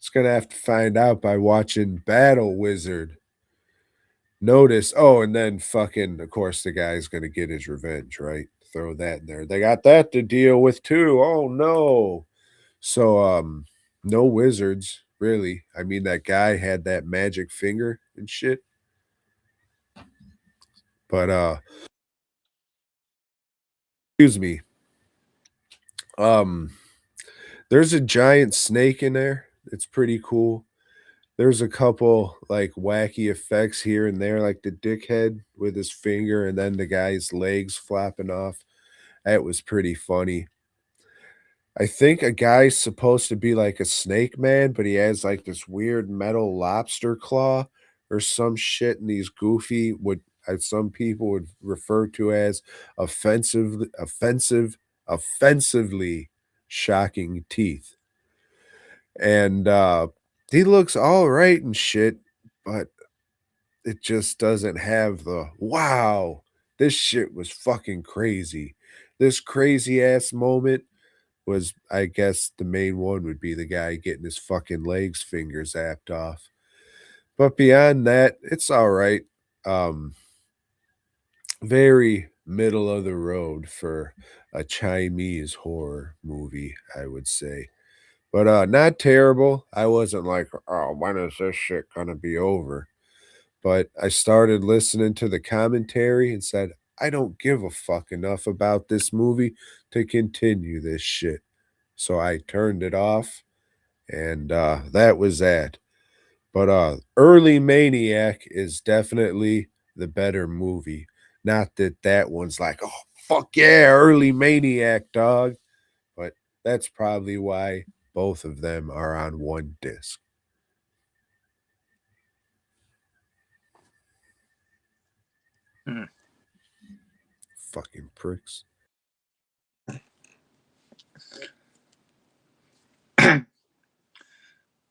It's gonna have to find out by watching Battle Wizard. Notice, oh, and then fucking, of course, the guy's gonna get his revenge, right? Throw that in there. They got that to deal with too. Oh no. So, no wizards, really. I mean, that guy had that magic finger and shit. But excuse me. Um, there's a giant snake in there. It's pretty cool. There's a couple like wacky effects here and there, like the dickhead with his finger and then the guy's legs flapping off. That was pretty funny. I think a guy's supposed to be like a snake man, but he has like this weird metal lobster claw or some shit, and these goofy what some people would refer to as offensively shocking teeth. And he looks all right and shit, but it just doesn't have the wow, this shit was fucking crazy. This crazy ass moment was, I guess, the main one would be the guy getting his fucking legs fingers zapped off. But beyond that, it's all right. Very middle of the road for a Chinese horror movie, I would say. But not terrible. I wasn't like, oh, when is this shit gonna be over? But I started listening to the commentary and said, I don't give a fuck enough about this movie to continue this shit. So I turned it off, and that was that. But early Maniac is definitely the better movie. Not that that one's like, oh, fuck yeah, early Maniac, dog. But that's probably why both of them are on one disc. Hmm. Fucking pricks.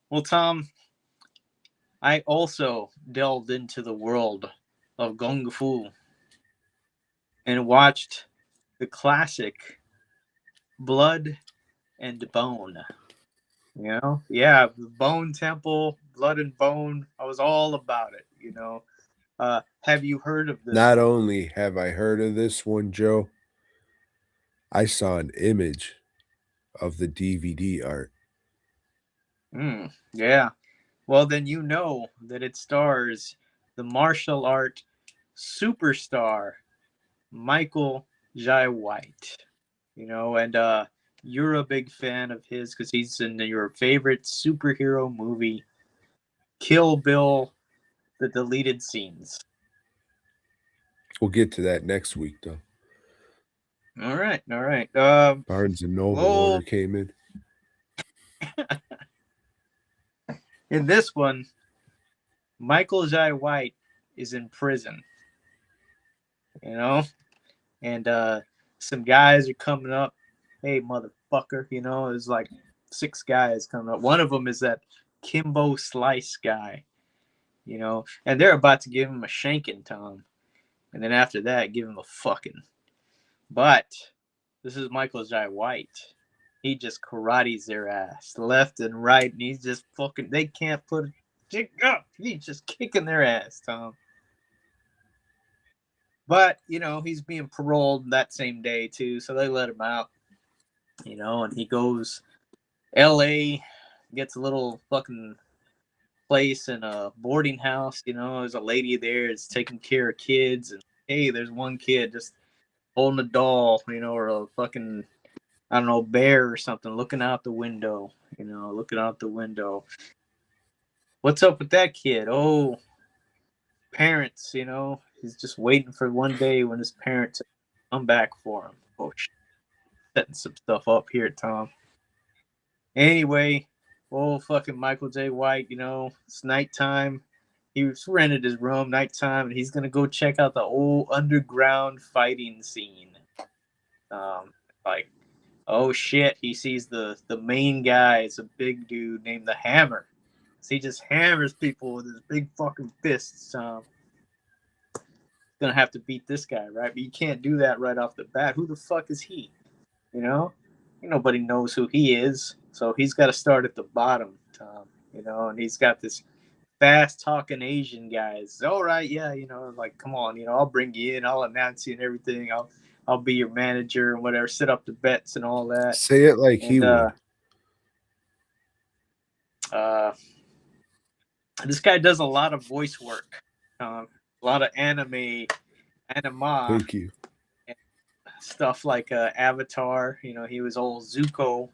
Well, Tom, I also delved into the world of Kung Fu and watched the classic Blood and Bone. You know, yeah, Bone Temple, Blood and Bone. I was all about it. You know, have you heard of this Not one? only have I heard of this one, Joe, I saw an image of the DVD art. Yeah. Well, then you know that it stars the martial art superstar Michael Jai White. You know, and you're a big fan of his because he's in your favorite superhero movie, Kill Bill, the deleted scenes. We'll get to that next week, though. All right, all right. Barnes and Noble Well, order came in. in this one, Michael Jai White is in prison. You know, and some guys are coming up. Hey, motherfucker! You know, there's like 6 guys coming up. One of them is that Kimbo Slice guy. You know, and they're about to give him a shanking, Tom. And then after that, give him a fucking. But this is Michael Jai White. He just karates their ass left and right, and he's just fucking. They can't put a dick up. He's just kicking their ass, Tom. But you know, he's being paroled that same day too, so they let him out. You know, and he goes L.A. gets a little fucking place in a boarding house. You know, there's a lady there that's taking care of kids, and hey, there's one kid just holding a doll, you know, or a fucking, I don't know, bear or something, looking out the window, you know, looking out the window. What's up with that kid? Oh, parents, you know, he's just waiting for one day when his parents come back for him. Oh, shit. Setting some stuff up here, Tom. Anyway, old fucking Michael J. White, you know, it's nighttime. He rented his room nighttime, and he's gonna go check out the old underground fighting scene. Like, oh shit, he sees the main guy. It's a big dude named the Hammer. So he just hammers people with his big fucking fists. Gonna have to beat this guy, right? But you can't do that right off the bat. Who the fuck is he? You know, nobody knows who he is. So he's got to start at the bottom, Tom. you know, and he's got this fast talking Asian guys. All right, yeah, you know, like come on, you know, I'll bring you in, I'll announce you and everything. I'll be your manager and whatever, set up the bets and all that. Say it like he And would. uh this guy does a lot of voice work. A lot of anima Thank you. and stuff like Avatar, you know, he was old Zuko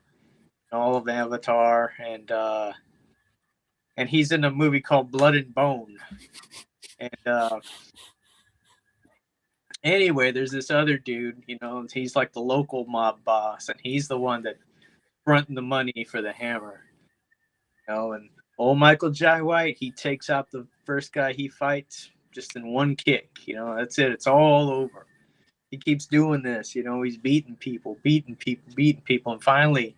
in all of Avatar and he's in a movie called Blood and Bone. And anyway, there's this other dude, you know, he's like the local mob boss, and he's the one that fronting the money for the hammer, you know. And old Michael Jai White, he takes out the first guy he fights just in one kick, you know. That's it. It's all over. He keeps doing this, you know. He's beating people, and finally,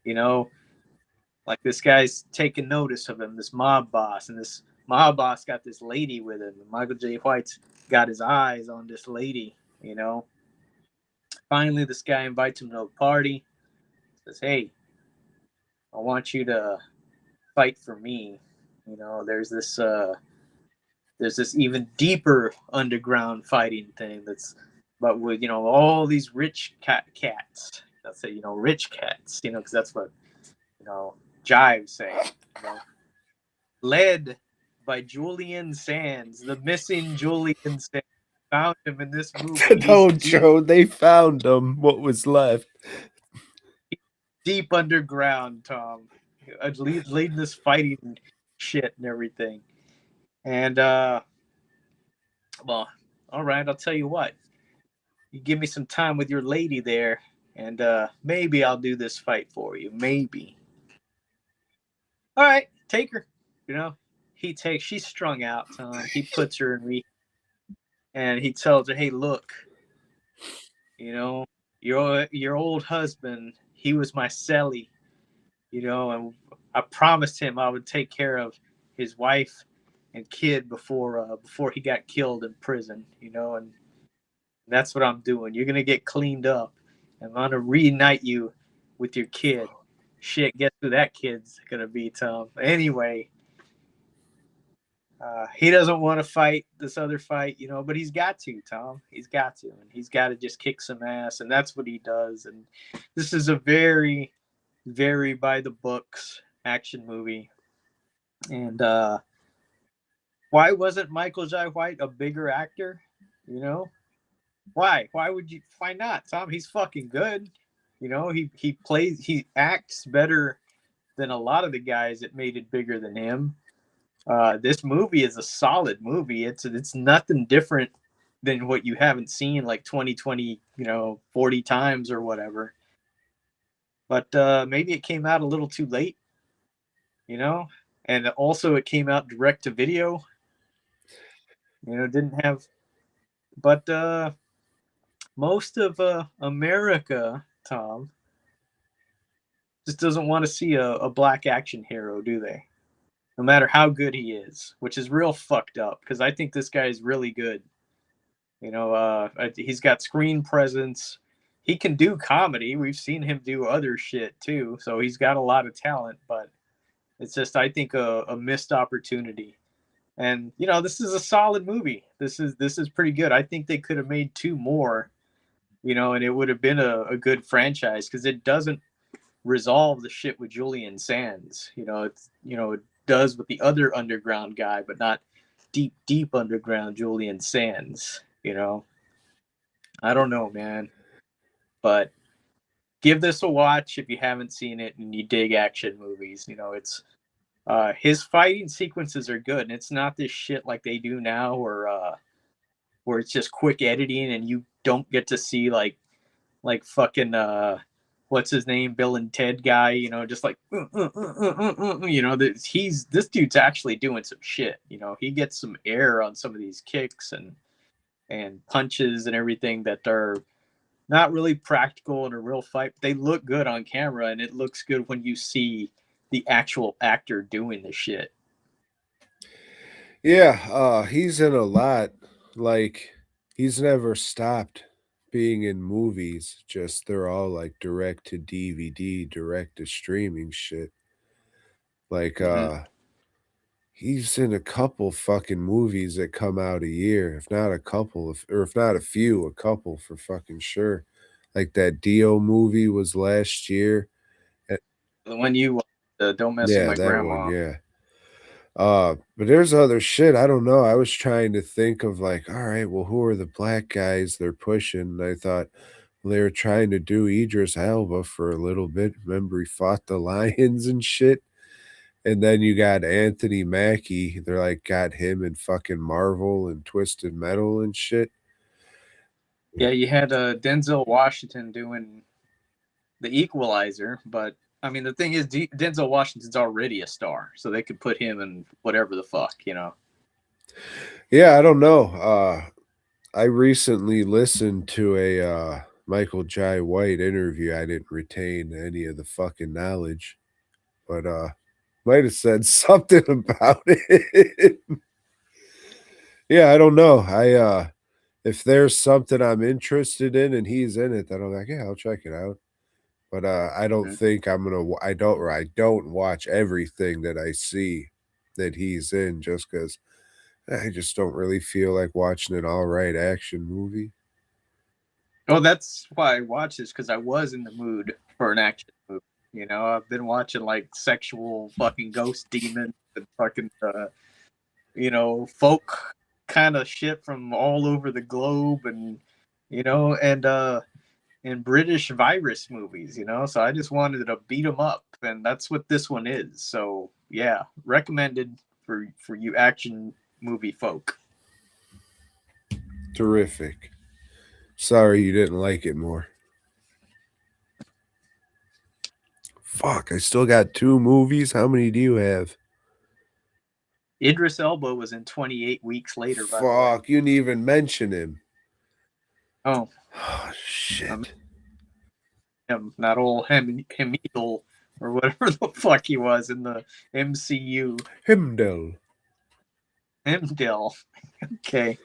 you know, like this guy's taking notice of him, this mob boss, and this mob boss got this lady with him. And Michael J. White's got his eyes on this lady, you know. Finally, this guy invites him to a party, says, "Hey, I want you to fight for me." You know, there's this even deeper underground fighting thing that's but with, you know, all these rich cats. Let's say, you know, rich cats, you know, because that's what, you know, Jive say, you know, led by Julian Sands, the missing Julian Sands. Found him in this movie. No, Joe, they found him. What was left? Deep underground, Tom, leading this fighting shit and everything. And well, all right, I'll tell you what. You give me some time with your lady there, and maybe I'll do this fight for you. Maybe. All right, take her. You know, she's strung out. He puts her in and he tells her, "Hey, look, you know, your old husband, he was my celly, you know, and I promised him I would take care of his wife and kid before he got killed in prison, you know, and that's what I'm doing. You're gonna get cleaned up, and I'm gonna reunite you with your kid. Shit, guess who that kid's gonna be, Tom? Anyway, he doesn't want to fight this other fight, you know, but he's got to, Tom. He's got to, and he's got to just kick some ass, and that's what he does. And this is a very, very by the books action movie. And why wasn't Michael Jai White a bigger actor? You know, why? Why not, Tom? He's fucking good. You know, he acts better than a lot of the guys that made it bigger than him. This movie is a solid movie. It's nothing different than what you haven't seen like 20, you know, 40 times or whatever. But maybe it came out a little too late, you know, and also it came out direct to video. You know, didn't have, but most of America, Tom, just doesn't want to see a black action hero, do they? No matter how good he is, which is real fucked up because I think this guy is really good. You know, he's got screen presence. He can do comedy. We've seen him do other shit too, so he's got a lot of talent. But it's just, I think, a missed opportunity. And you know, this is a solid movie. This is pretty good. I think they could have made two more. You know, and it would have been a good franchise because it doesn't resolve the shit with Julian Sands. You know, it does with the other underground guy, but not deep underground Julian Sands. You know, I don't know, man, but give this a watch if you haven't seen it and you dig action movies. You know, it's his fighting sequences are good, and it's not this shit like they do now, where it's just quick editing and you don't get to see like fucking what's his name, Bill and Ted guy, you know, just like you know, this dude's actually doing some shit. You know, he gets some air on some of these kicks and punches and everything that are not really practical in a real fight. But they look good on camera, and it looks good when you see the actual actor doing the shit. Yeah, he's in a lot. Like, he's never stopped being in movies. Just they're all like direct to DVD, direct to streaming shit. Like, Mhm. he's in a couple fucking movies that come out a year, if not a couple, if not a few, a couple for fucking sure. Like that Dio movie was last year. Eh, The one you Don't Mess With yeah, My that one, Grandma. yeah. But there's other shit. I don't know. I was trying to think of like, all right, well, who are the black guys they're pushing? And I thought, well, they were trying to do Idris Elba for a little bit. Remember, he fought the lions and shit. And then you got Anthony Mackie. They're like got him in fucking Marvel and Twisted Metal and shit. Yeah, you had Denzel Washington doing The Equalizer, but I mean the thing is, Denzel Washington's already a star, so they could put him in whatever the fuck, you know. Yeah, I don't know. I recently listened to a Michael Jai White interview. I didn't retain any of the fucking knowledge, but might have said something about it. Yeah, I don't know. I if there's something I'm interested in and he's in it, then I'm like, yeah, I'll check it out. But I don't Mhm. think I'm gonna. I don't watch everything that I see that he's in just because I just don't really feel like watching an all right action movie. Well, that's why I watched this because I was in the mood for an action movie. You know, I've been watching like sexual fucking ghost demons and fucking folk kind of shit from all over the globe, and you know, and British virus movies, you know. So I just wanted to beat them up, and that's what this one is. So yeah, recommended for you action movie folk. Terrific. Sorry you didn't like it more. Fuck, I still got 2 movies. How many do you have? Idris Elba was in 28 Weeks Later, by the way. Fuck, you didn't even mention him. Oh, Oh, I mean, shit. him, not old Hemidal or whatever the fuck he was in the MCU. Himdall. Hemdell. Okay.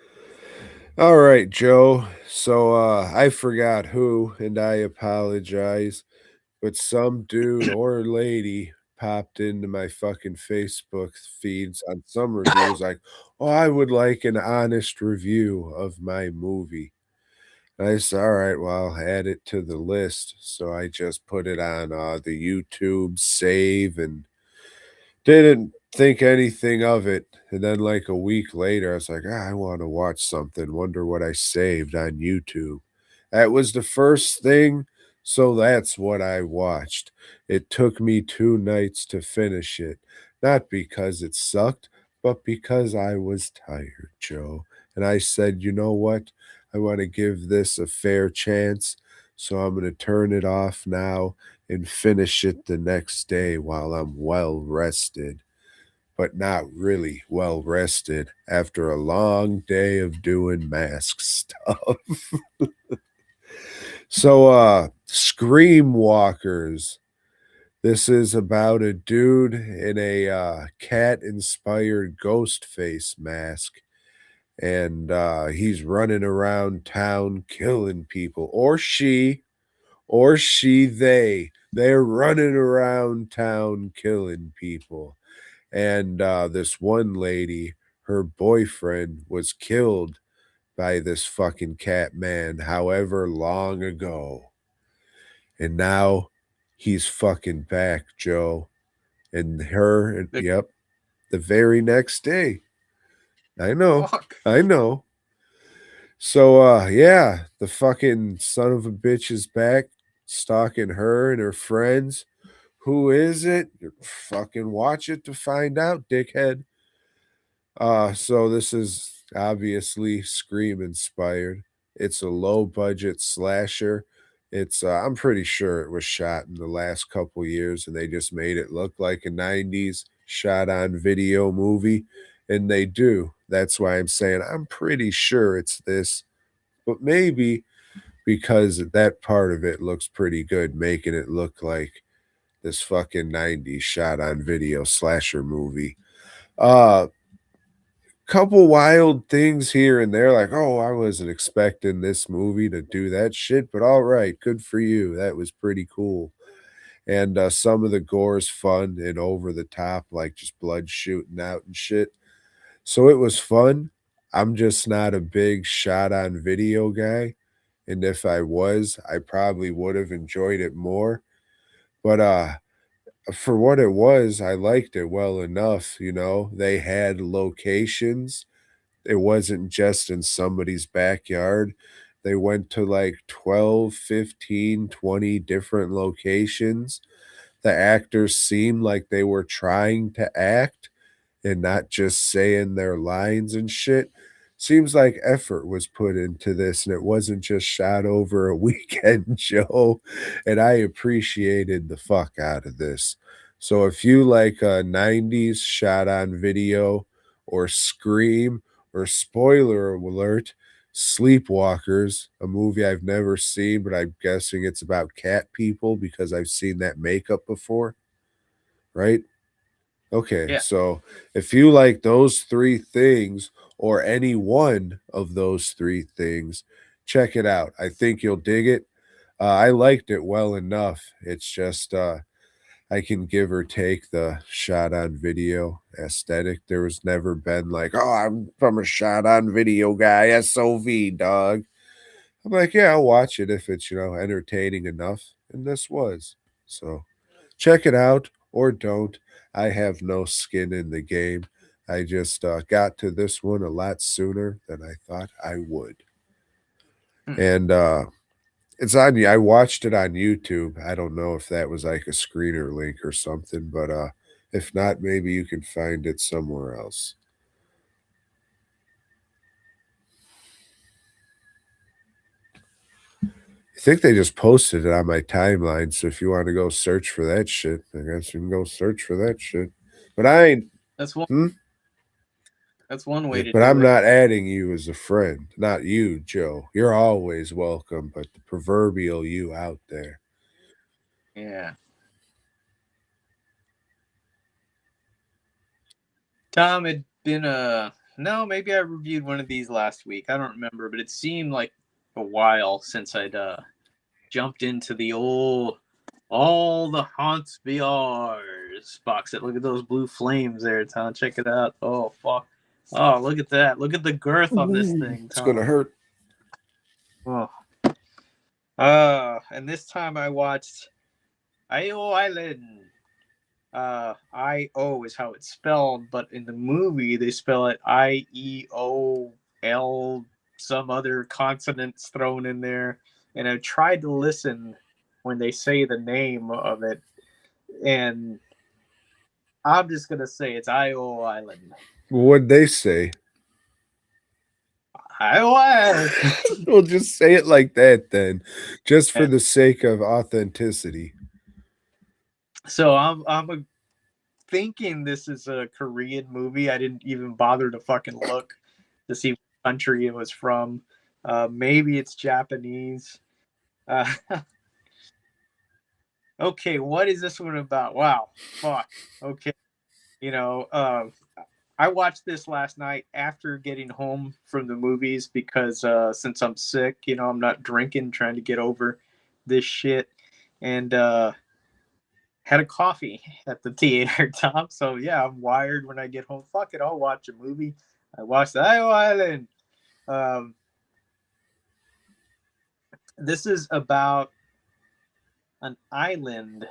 All right, Joe. So I forgot who, and I apologize, but some dude or lady popped into my fucking Facebook feeds on some reviews like, "Oh, I would like an honest review of my movie." And I said, "All right, well, I'll add it to the list." So I just put it on the YouTube save and didn't think anything of it, and then, like, a week later, I was like, "Ah, I wanna watch something, wonder what I saved on YouTube." That was the first thing, so that's what I watched. It took me 2 nights to finish it, not because it sucked, but because I was tired, Joe, and I said, "You know what? I wanna give this a fair chance, so I'm gonna turn it off now and finish it the next day while I'm well rested, but not really well rested after a long day of doing mask stuff." So, Screamwalkers. This is about a dude in a cat inspired ghost face mask, and he's running around town killing people, they. They're running around town killing people. And this one lady, her boyfriend was killed by this fucking cat man however long ago. And now he's fucking back, Joe. And her, and The yep, the very next day. I know. fuck. I know. So yeah, the fucking son of a bitch is back stalking her and her friends. Who is it? You fucking watch it to find out, dickhead. So this is obviously Scream inspired. It's a low budget slasher. It's I'm pretty sure it was shot in the last couple years and they just made it look like a 90s shot on video movie, and they do. That's why I'm saying I'm pretty sure it's this, but maybe because that part of it looks pretty good, making it look like this fucking 90s shot on video slasher movie. Uh Couple wild things here and there, like, oh, I wasn't expecting this movie to do that shit, but all right, good for you. That was pretty cool. and some of the gore is fun and over the top, like just blood shooting out and shit. So it was fun. I'm just not a big shot on video guy, and if I was, I probably would have enjoyed it more. But for what it was, I liked it well enough, you know. They had locations. It wasn't just in somebody's backyard. They went to like 12, 15, 20 different locations. The actors seemed like they were trying to act and not just saying their lines and shit. Seems like effort was put into this and it wasn't just shot over a weekend, Joe. And I appreciated the fuck out of this. So if you like 90s shot on video or Scream or spoiler alert, Sleepwalkers, a movie I've never seen, but I'm guessing it's about cat people because I've seen that makeup before, right? Okay, Yeah. so if you like those 3 things or any one of those 3 things, check it out. I think you'll dig it. I liked it well enough. It's just, I can give or take the shot on video aesthetic. There was never been like, "Oh, I'm a shot on video guy, SOV, dog." I'm like, "Yeah, I'll watch it if it's, you know, entertaining enough," and this was. So check it out or don't. I have no skin in the game. I just got to this one a lot sooner than I thought I would. Hmm. And it's on I watched it on YouTube. I don't know if that was like a screener link or something, but if not, maybe you can find it somewhere else. I think they just posted it on my timeline, so if you want to go search for that shit, I guess you can go search for that shit. But I ain't That's one. hmm? That's one way Yeah, to but do I'm it. not adding you as a friend. Not you, Joe. You're always welcome, but the proverbial you out there. Yeah. Tom had been no, maybe I reviewed one of these last week. I don't remember, but it seemed like a while since I'd jumped into the old all the haunts BRs box set. Look at those blue flames there, Tom. Check it out. Oh fuck. Oh, look at that. Look at the girth on this thing, It's gonna Tom. hurt. Oh. And this time I watched IO Island. IO is how it's spelled, but in the movie they spell it IEOL, some other consonants thrown in there. And I tried to listen when they say the name of it, and I'm just gonna say it's IO Island. What'd they say? IO Island. We'll just say it like that then, just for And the sake of authenticity. so I'm thinking this is a Korean movie. I didn't even bother to fucking look to see what country it was from. Maybe it's Japanese. Uh, okay, what is this one about? Wow, fuck. Okay, you know, I watched this last night after getting home from the movies because since I'm sick, you know, I'm not drinking, trying to get over this shit, and had a coffee at the theater, Tom. So yeah, I'm wired when I get home. Fuck it, I'll watch a movie. I watched the Iowa Island. Um, this is about an island.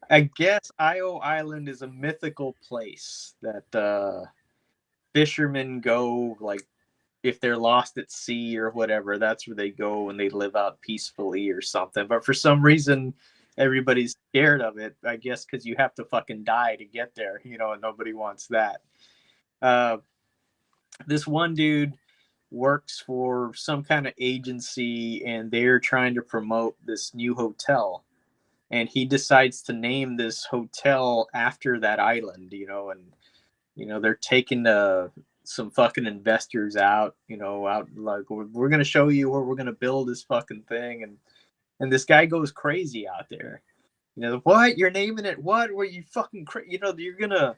I guess Io Island is a mythical place that fishermen go, like if they're lost at sea or whatever. That's where they go and they live out peacefully or something. But for some reason, everybody's scared of it. I guess because you have to fucking die to get there, you know, and nobody wants that. Uh, this one dude works for some kind of agency and they're trying to promote this new hotel, and he decides to name this hotel after that island, you know, and you know they're taking some fucking investors out, you know, out like we're gonna show you where we're gonna build this fucking thing, and this guy goes crazy out there. You know, what, you're naming it what? Were you fucking you know, you're gonna,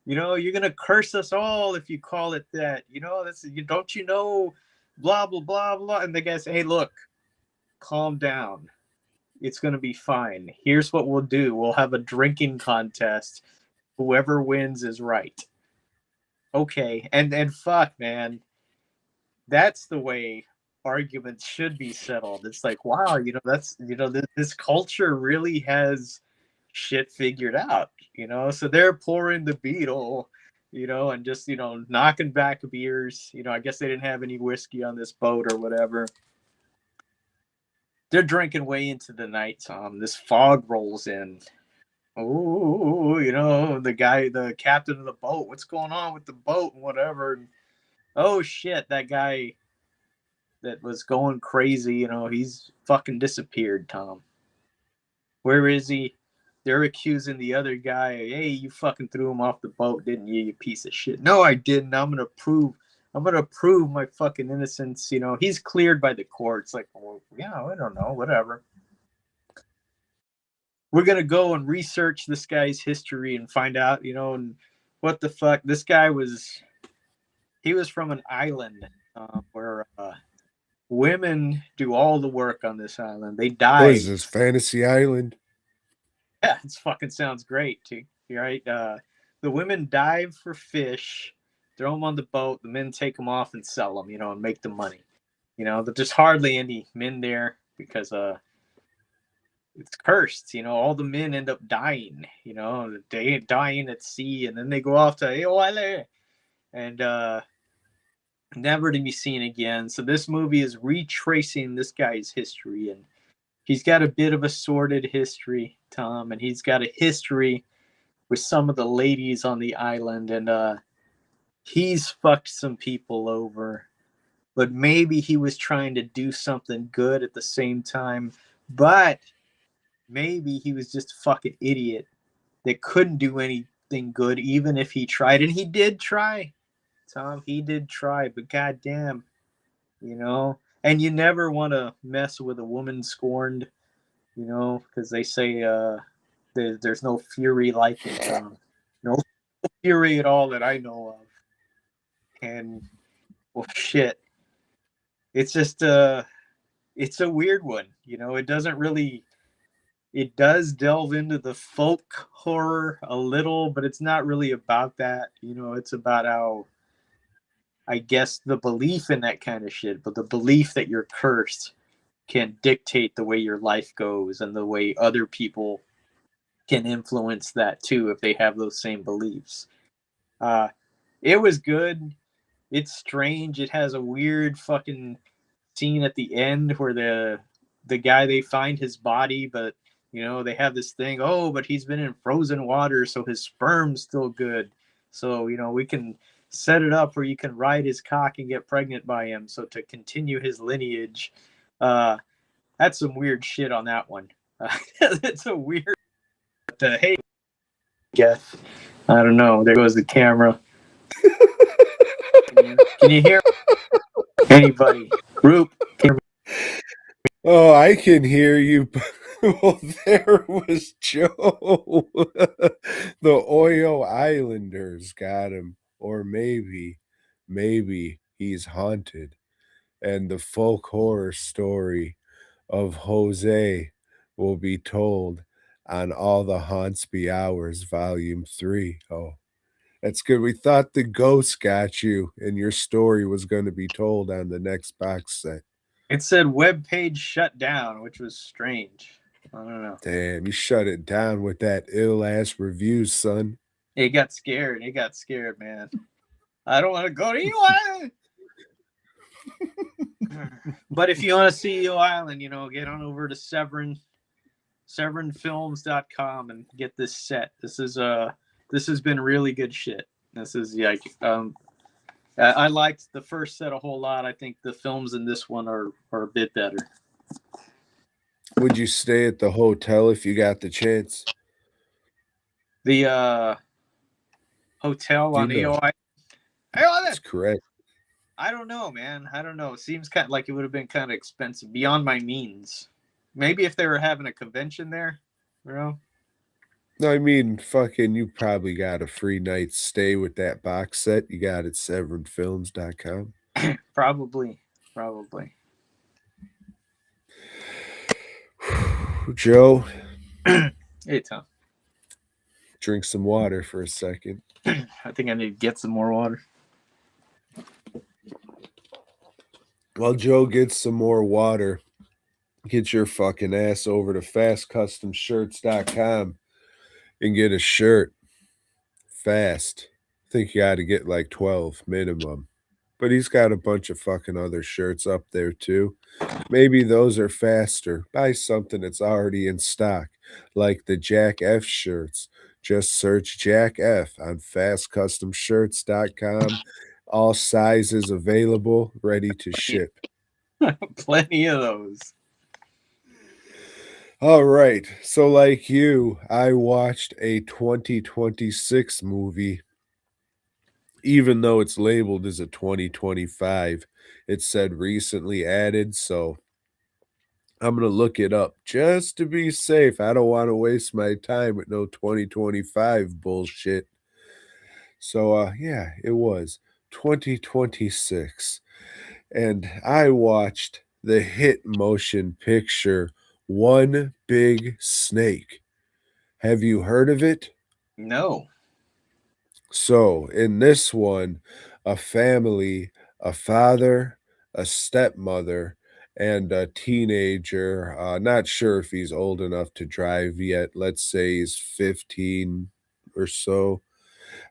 you know, you're gonna curse us all if you call it that. You know, that's, you don't, you know blah blah blah blah, and the guy said, "Hey, look, calm down. It's gonna be fine. Here's what we'll do. We'll have a drinking contest. Whoever wins is right." Okay, and fuck, man, that's the way arguments should be settled. It's like, wow, that's this culture really has shit figured out. So they're pouring the Beetle, and just knocking back beers. I guess they didn't have any whiskey on this boat or whatever. They're drinking way into the night, Tom. This fog rolls in. Oh, the captain of the boat. What's going on with the boat and whatever? And, oh shit, that guy that was going crazy, he's fucking disappeared, Tom. Where is he? They're accusing the other guy. Hey, you fucking threw him off the boat, didn't you, you piece of shit? No, I didn't. I'm gonna prove my fucking innocence. He's cleared by the courts. Like, well, yeah, I don't know, whatever. We're gonna go and research this guy's history and find out, and what the fuck. This guy was from an island where women do all the work on this island. They die. What is this, Fantasy Island? Yeah, it fucking sounds great too. Right? The women dive for fish, throw them on the boat. The men take them off and sell them, and make the money. There's hardly any men there because it's cursed. All the men end up dying. They dying at sea, and then they go off to AOL and never to be seen again. So this movie is retracing this guy's history, and he's got a bit of a sordid history, Tom, and he's got a history with some of the ladies on the island, and he's fucked some people over, but maybe he was trying to do something good at the same time, but maybe he was just a fucking idiot that couldn't do anything good even if he tried. And he did try, Tom. He did try, but goddamn, and you never want to mess with a woman scorned, because they say there's no fury like it, Tom. No fury at all that I know of. And well, shit, it's just it's a weird one. It doesn't really. It does delve into the folk horror a little, but it's not really about that. It's about how, I guess, the belief in that kind of shit, but the belief that you're cursed can dictate the way your life goes and the way other people can influence that too if they have those same beliefs. It was good. It's strange. It has a weird fucking scene at the end where the guy, they find his body, but they have this thing, but he's been in frozen water, so his sperm's still good. So, we can set it up where you can ride his cock and get pregnant by him. So to continue his lineage, that's some weird shit on that one. It's a weird, hey, guess. I don't know. There goes the camera. Can you hear anybody? Group. Oh, I can hear you. Well, there was Joe. The Oyo Islanders got him. Or maybe he's haunted. And the folk horror story of Jose will be told on All the Haunts Be Ours, Volume 3. Oh, that's good. We thought the ghost got you, and your story was going to be told on the next box set. It said web page shut down, which was strange. I don't know. Damn, you shut it down with that ill-ass reviews, son. It got scared, man. I don't want to go to EO Island. But if you want to see EO Island, get on over to severnfilms.com and get this set. This has been really good shit. This is I liked the first set a whole lot. I think the films in this one are a bit better. Would you stay at the hotel if you got the chance? The hotel on EO Island? That's correct. I don't know, man. I don't know. It seems kind of like it would have been kind of expensive, beyond my means. Maybe if they were having a convention there, No, I mean, fucking, you probably got a free night's stay with that box set you got at severnfilms.com. Probably. Probably. Joe, Hey, Tom. drink some water for a second. I think I need to get some more water. While Joe gets some more water, get your fucking ass over to fastcustomshirts.com and get a shirt fast. I think you got to get like 12 minimum. But he's got a bunch of fucking other shirts up there too. Maybe those are faster. Buy something that's already in stock, like the Jack F shirts. Just search Jack F on fastcustomshirts.com. All sizes available, ready to ship. Plenty of those. All right. So, like you, I watched a 2026 movie, even though it's labeled as a 2025. It said recently added. So, I'm going to look it up just to be safe. I don't want to waste my time with no 2025 bullshit. So, yeah, it was 2026. And I watched the hit motion picture One Big Snake. Have you heard of it? No. So, in this one, a family, a father, a stepmother, and a teenager, not sure if he's old enough to drive yet. Let's say he's 15 or so.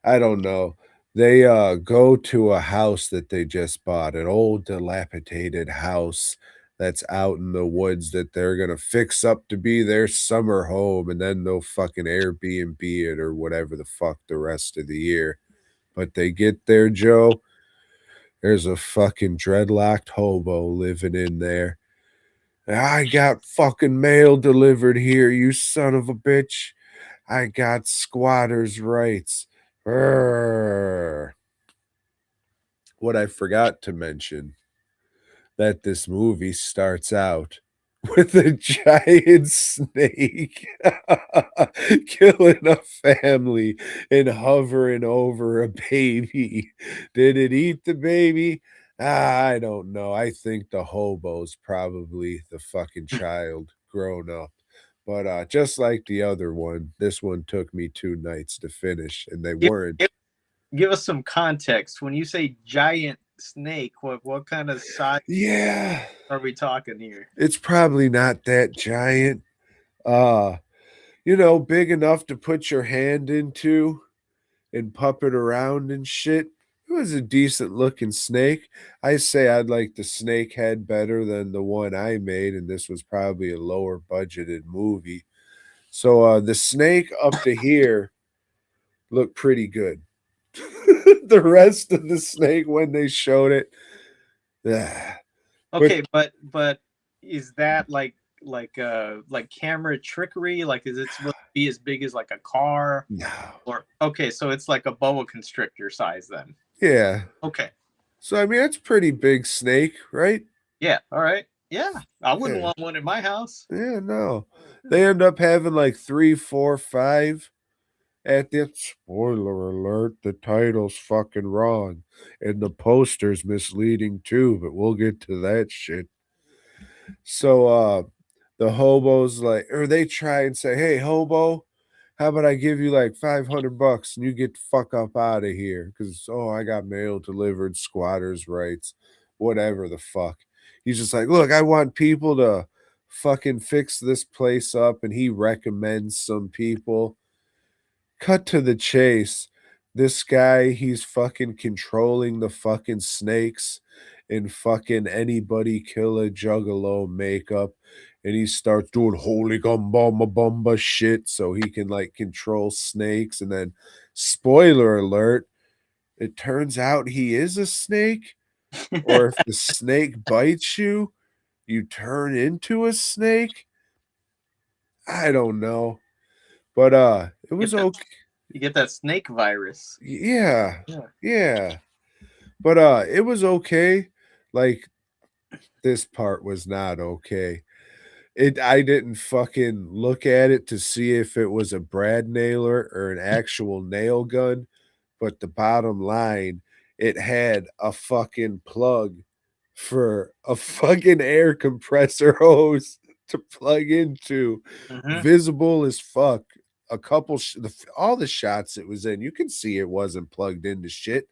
I don't know. They go to a house that they just bought, an old dilapidated house that's out in the woods that they're gonna fix up to be their summer home, and then they'll fucking Airbnb it or whatever the fuck the rest of the year. But they get there, Joe. There's a fucking dreadlocked hobo living in there. I got fucking mail delivered here, you son of a bitch. I got squatters' rights. Urgh. What I forgot to mention, that this movie starts out with a giant snake killing a family and hovering over a baby. Did it eat the baby? I don't know. I think the hobo's probably the fucking child grown up. But just like the other one, this one took me 2 nights to finish, and they Give, weren't. give, give us some context. When you say giant snake, what kind of size Yeah, are we talking here? it's probably not that giant. Uh, big enough to put your hand into and puppet around and shit. It was a decent looking snake. I say I'd like the snake head better than the one I made, and this was probably a lower budgeted movie. So the snake up to here looked pretty good. The rest of the snake when they showed it, ah. But Okay, but is that like camera trickery? Like, is it supposed to be as big as like a car? no, Or okay, so it's like a boa constrictor size then. yeah. Okay. So I mean, that's pretty big snake, right? Yeah. All right. Yeah. I wouldn't Yeah, want one in my house. yeah. No, they end up having like three, four, five. At the spoiler alert, the title's fucking wrong, and the poster's misleading too. But we'll get to that shit. So, the hobos like, or they try and say, "Hey, hobo, how about I give you like $500 and you get the fuck up out of here?" Because I got mail delivered, squatters' rights, whatever the fuck. He's just like, "Look, I want people to fucking fix this place up," and he recommends some people. Cut to the chase. This guy, he's fucking controlling the fucking snakes in fucking anybody killer juggalo makeup. And he starts doing holy gumba bumba shit so he can like control snakes. And then, spoiler alert, it turns out he is a snake. Or if the snake bites you, you turn into a snake. I don't know. But it Get was that, okay. you get that snake virus. Yeah. Yeah. Yeah. But it was okay. Like this part was not okay. I didn't fucking look at it to see if it was a brad nailer or an actual nail gun, but the bottom line, it had a fucking plug for a fucking air compressor hose to plug into, Mm-hmm. visible as fuck. A couple, all the shots it was in, you can see it wasn't plugged into shit.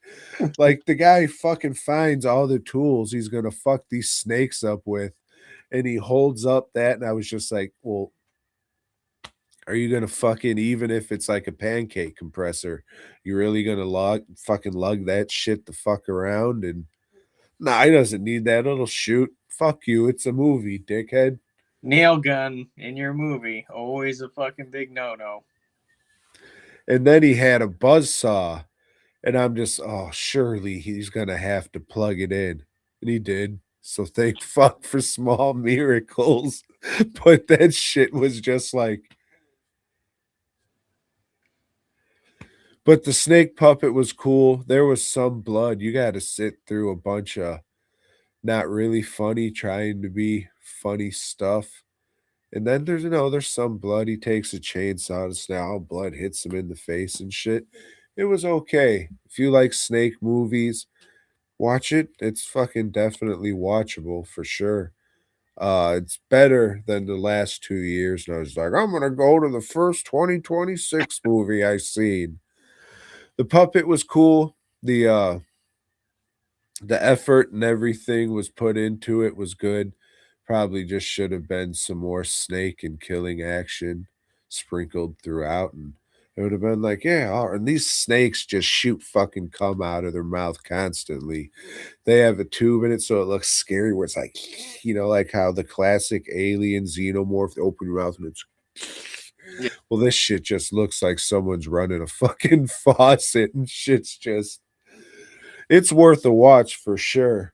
Like the guy fucking finds all the tools he's gonna fuck these snakes up with, and he holds up that, and I was just like, well, are you gonna fucking, even if it's like a pancake compressor, you really gonna fucking lug that shit the fuck around? And nah, he doesn't need that. It'll shoot. Fuck you. It's a movie, dickhead. Nail gun in your movie, always a fucking big no-no. And then he had a buzz saw, and I'm just, oh, surely he's gonna have to plug it in. And he did. So thank fuck for small miracles. But that shit was just like, but the snake puppet was cool. There was some blood. You got to sit through a bunch of not really funny, trying to be funny stuff. And then there's some blood. He takes a chainsaw and now blood hits him in the face and shit. It was okay. If you like snake movies, watch it. It's fucking definitely watchable for sure. It's better than the last 2 years. And I was like, I'm gonna go to the first 2026 movie I seen. The puppet was cool. The effort and everything was put into it was good. Probably just should have been some more snake and killing action sprinkled throughout, and it would have been like, yeah, and these snakes just shoot fucking cum out of their mouth constantly. They have a tube in it, so it looks scary. Where it's like, like how the classic alien xenomorph open your mouth and it's. Yeah. Well, this shit just looks like someone's running a fucking faucet, and shit's just. It's worth a watch for sure.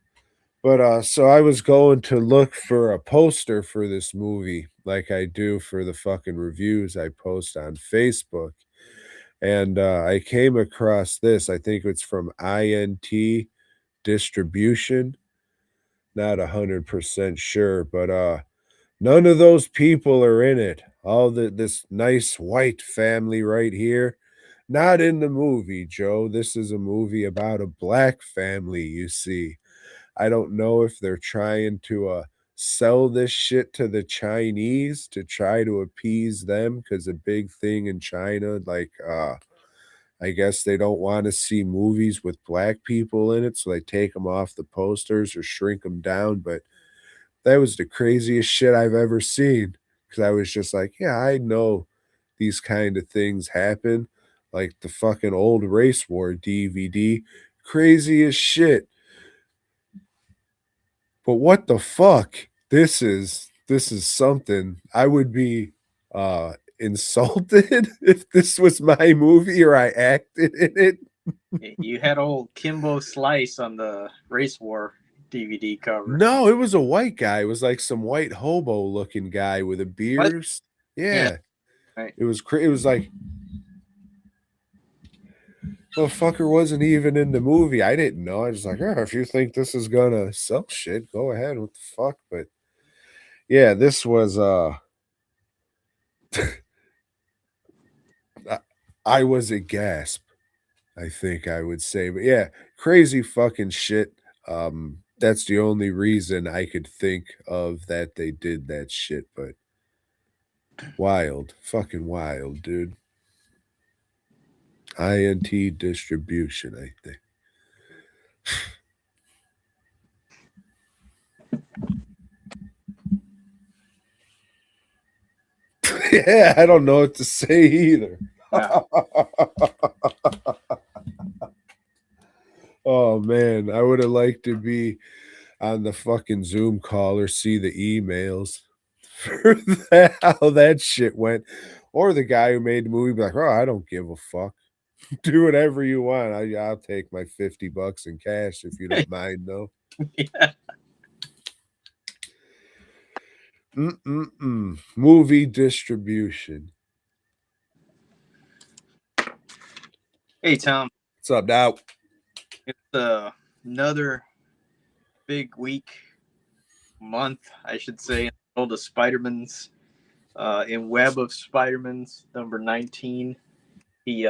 But so I was going to look for a poster for this movie, like I do for the fucking reviews I post on Facebook. And I came across this. I think it's from INT Distribution. Not 100% sure, but none of those people are in it. All this nice white family right here. Not in the movie, Joe. This is a movie about a black family, you see. I don't know if they're trying to sell this shit to the Chinese to try to appease them, because a big thing in China, like I guess they don't want to see movies with black people in it, so they take them off the posters or shrink them down. But that was the craziest shit I've ever seen, because I was just like, yeah, I know these kind of things happen, like the fucking old race war DVD, crazy as shit. But what the fuck? This is something. I would be insulted if this was my movie or I acted in it. You had old Kimbo Slice on the Race War DVD cover. No, it was a white guy. It was like some white hobo looking guy with a beard. What? Yeah. Yeah. Right. It was like motherfucker wasn't even in the movie. I didn't know. I was like, oh, if you think this is gonna sell shit, go ahead. What the fuck? But yeah, this was I was a gasp, I think I would say. But yeah, crazy fucking shit. That's the only reason I could think of that they did that shit, but wild. Fucking wild, dude. INT Distribution, I think. Yeah, I don't know what to say either. Yeah. Oh man, I would have liked to be on the fucking Zoom call or see the emails for that, how that shit went. Or the guy who made the movie be like, oh, I don't give a fuck. Do whatever you want. I'll take my $50 in cash if you don't mind, though. Yeah. Movie distribution. Hey Tom, What's up now? it's another big month, I should say, in the world of Spider-Man's. In Web of Spider-Man's number 19, he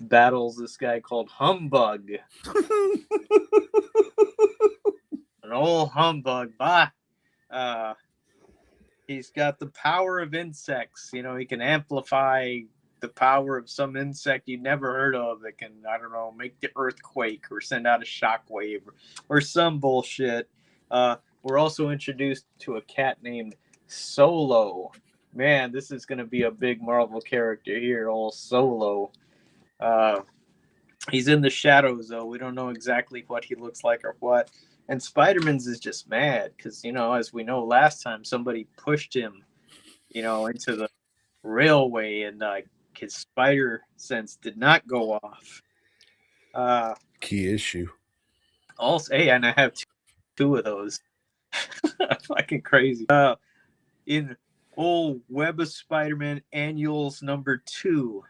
battles this guy called Humbug. I don't an old humbug. Bah. He's got the power of insects. You know, he can amplify the power of some insect you never heard of that can, I don't know, make the earth quake or send out a shockwave or some bullshit. We're also introduced to a cat named Solo. Man, this is going to be a big Marvel character here, old Solo. He's in the shadows, though. We don't know exactly what he looks like or what. And Spider-Man's is just mad because, you know, as we know last time, somebody pushed him, you know, into the railway and his spider sense did not go off. Key issue. Also, hey, and I have two of those. Fucking crazy. In old Web of Spider-Man Annuals #2,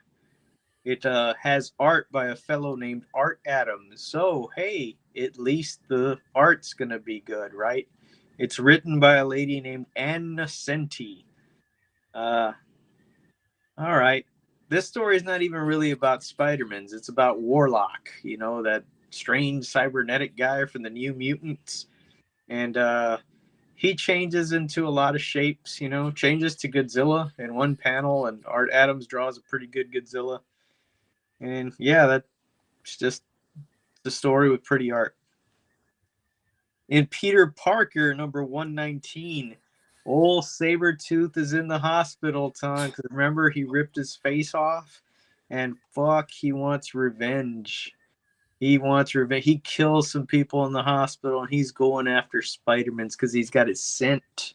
it has art by a fellow named Art Adams. So, hey, at least the art's going to be good, right? It's written by a lady named Ann Nocenti. All right. This story is not even really about Spider-Man's. It's about Warlock, you know, that strange cybernetic guy from the New Mutants. And he changes into a lot of shapes, you know, changes to Godzilla in one panel, and Art Adams draws a pretty good Godzilla. And yeah, that's just the story with pretty art. In Peter Parker #119, old Sabretooth is in the hospital, Tom. Because remember, he ripped his face off, and fuck, he wants revenge. He wants revenge. He kills some people in the hospital, and he's going after Spider-Man's because he's got his scent.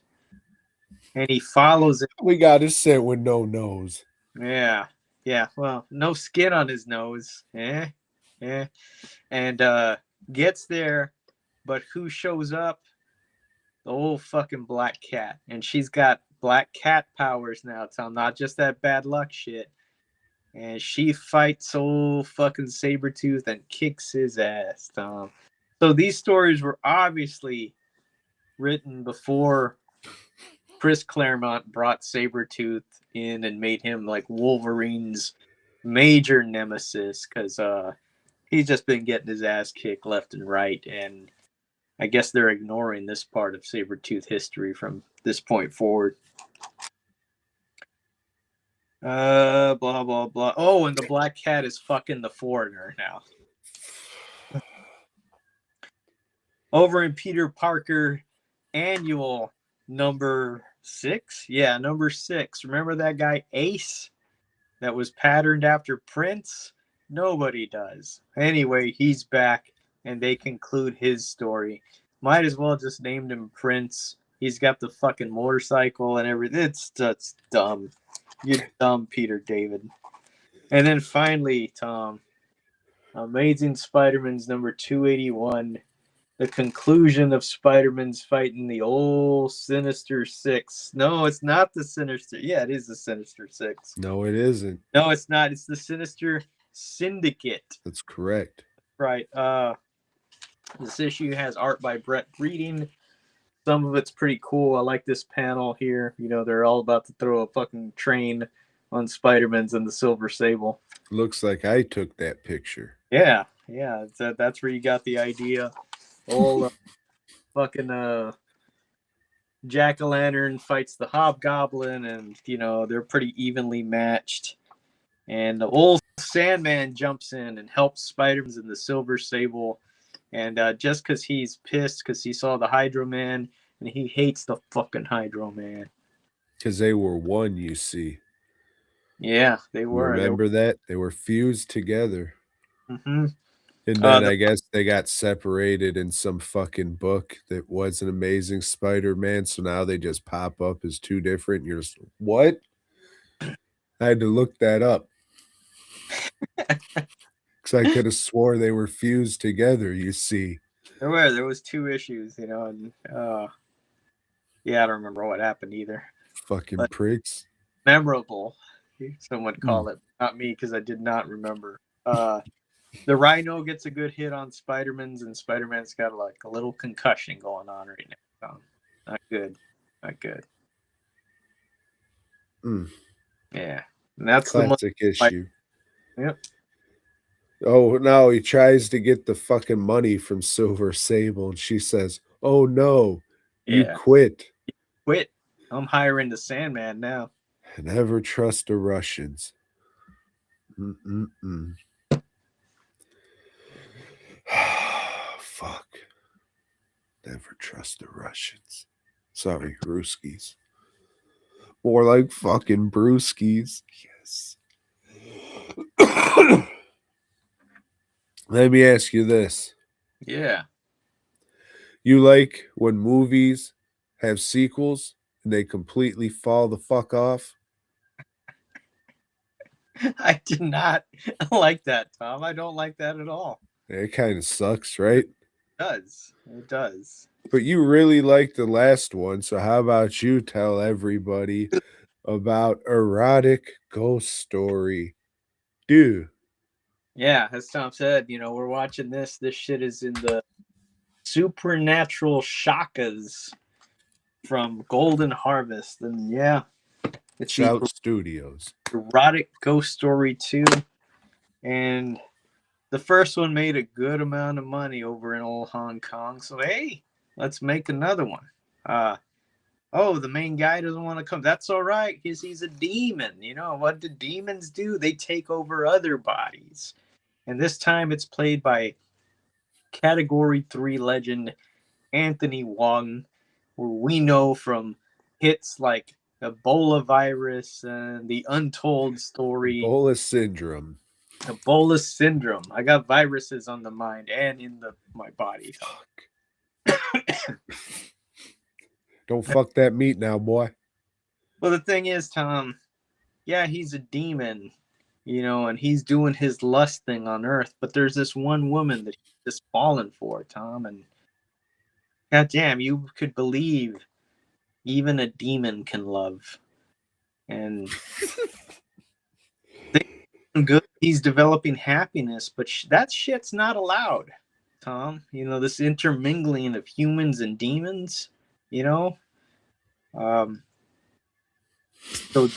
And he follows it. We got his scent with no nose. Yeah. Yeah, well, no skin on his nose. And gets there, but who shows up? The old fucking Black Cat. And she's got Black Cat powers now, Tom, not just that bad luck shit. And she fights old fucking Sabretooth and kicks his ass, Tom. So these stories were obviously written before Chris Claremont brought Sabretooth in and made him like Wolverine's major nemesis because he's just been getting his ass kicked left and right, and I guess they're ignoring this part of Sabretooth history from this point forward. Blah blah blah. Oh, and the Black Cat is fucking the Foreigner now. Over in Peter Parker Annual #6? Yeah, #6. Remember that guy Ace that was patterned after Prince? Nobody does. Anyway, he's back, and they conclude his story. Might as well just named him Prince. He's got the fucking motorcycle and everything. It's just dumb. You're dumb, Peter David. And then finally, Tom, Amazing Spider-Man's #281. The conclusion of Spider-Man's fighting the old Sinister Six. No, it's not the Sinister. Yeah, it is the Sinister Six. No, it isn't. No, it's not. It's the Sinister Syndicate. That's correct. Right. This issue has art by Brett Breeding. Some of it's pretty cool. I like this panel here. You know, they're all about to throw a fucking train on Spider-Man's and the Silver Sable. Looks like I took that picture. Yeah. That's where you got the idea. Old fucking Jack-o'-lantern fights the Hobgoblin, and you know they're pretty evenly matched. And the old Sandman jumps in and helps Spider-Man and the Silver Sable. And just because he's pissed because he saw the Hydro Man, and he hates the fucking Hydro Man. Because they were one, you see. Yeah, they were. Remember that? They were fused together. Mm-hmm. And then I guess they got separated in some fucking book that was an Amazing Spider-Man. So now they just pop up as two different. You're just, what? I had to look that up. Because I could have swore they were fused together, you see. There was 2 issues, you know, and yeah, I don't remember what happened either. Fucking pricks. Memorable, some would call it. Not me, because I did not remember. The Rhino gets a good hit on Spider-Man's, and Spider-Man's got like a little concussion going on right now. Not good. Yeah, and that's classic issue. Yep. Oh, now he tries to get the fucking money from Silver Sable, and she says, Oh no, you Yeah, quit. quit. I'm hiring the Sandman now. Never trust the Russians. Mm-mm-mm. Fuck. Never trust the Russians. Sorry, Ruskies. More like fucking brewskis. Yes. Let me ask you this. Yeah. You like when movies have sequels and they completely fall the fuck off? I did not like that, Tom. I don't like that at all. It kind of sucks, right? It does. It does. But you really liked the last one, so how about you tell everybody about Erotic Ghost Story? Dude, Yeah, as Tom said, we're watching this. This shit is in the supernatural shakas from Golden Harvest. And yeah, it's the Shout Studios. Erotic Ghost Story 2. And the first one made a good amount of money over in old Hong Kong. So, hey, let's make another one. Oh, the main guy doesn't want to come. That's all right because he's a demon. What do demons do? They take over other bodies. And this time it's played by Category 3 legend Anthony Wong, who we know from hits like Ebola virus and The Untold Story, Ebola syndrome. Ebola syndrome. I got viruses on the mind and in my body. Fuck. Don't fuck that meat now, boy. Well, the thing is, Tom, yeah, he's a demon, and he's doing his lust thing on Earth, but there's this one woman that he's just fallen for, Tom, and goddamn, you could believe even a demon can love. And good, he's developing happiness, but that shit's not allowed, Tom. This intermingling of humans and demons, you know? So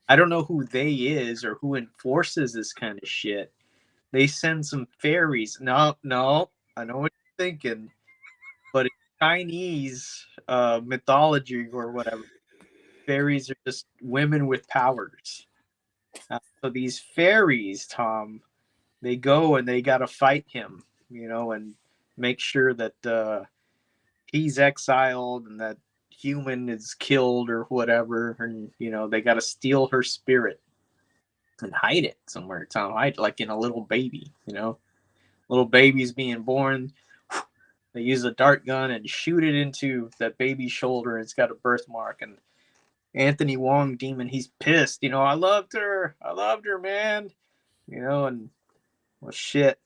I don't know who they is or who enforces this kind of shit. They send some fairies. No, I know what you're thinking, but in Chinese mythology or whatever, fairies are just women with powers. So these fairies, Tom, they go and they got to fight him, and make sure that he's exiled and that human is killed or whatever. And, they got to steal her spirit and hide it somewhere, Tom. Hide like in a little baby, little baby's being born. They use a dart gun and shoot it into that baby's shoulder. And it's got a birthmark. And Anthony Wong demon, he's pissed. I loved her. I loved her, man. And well, shit.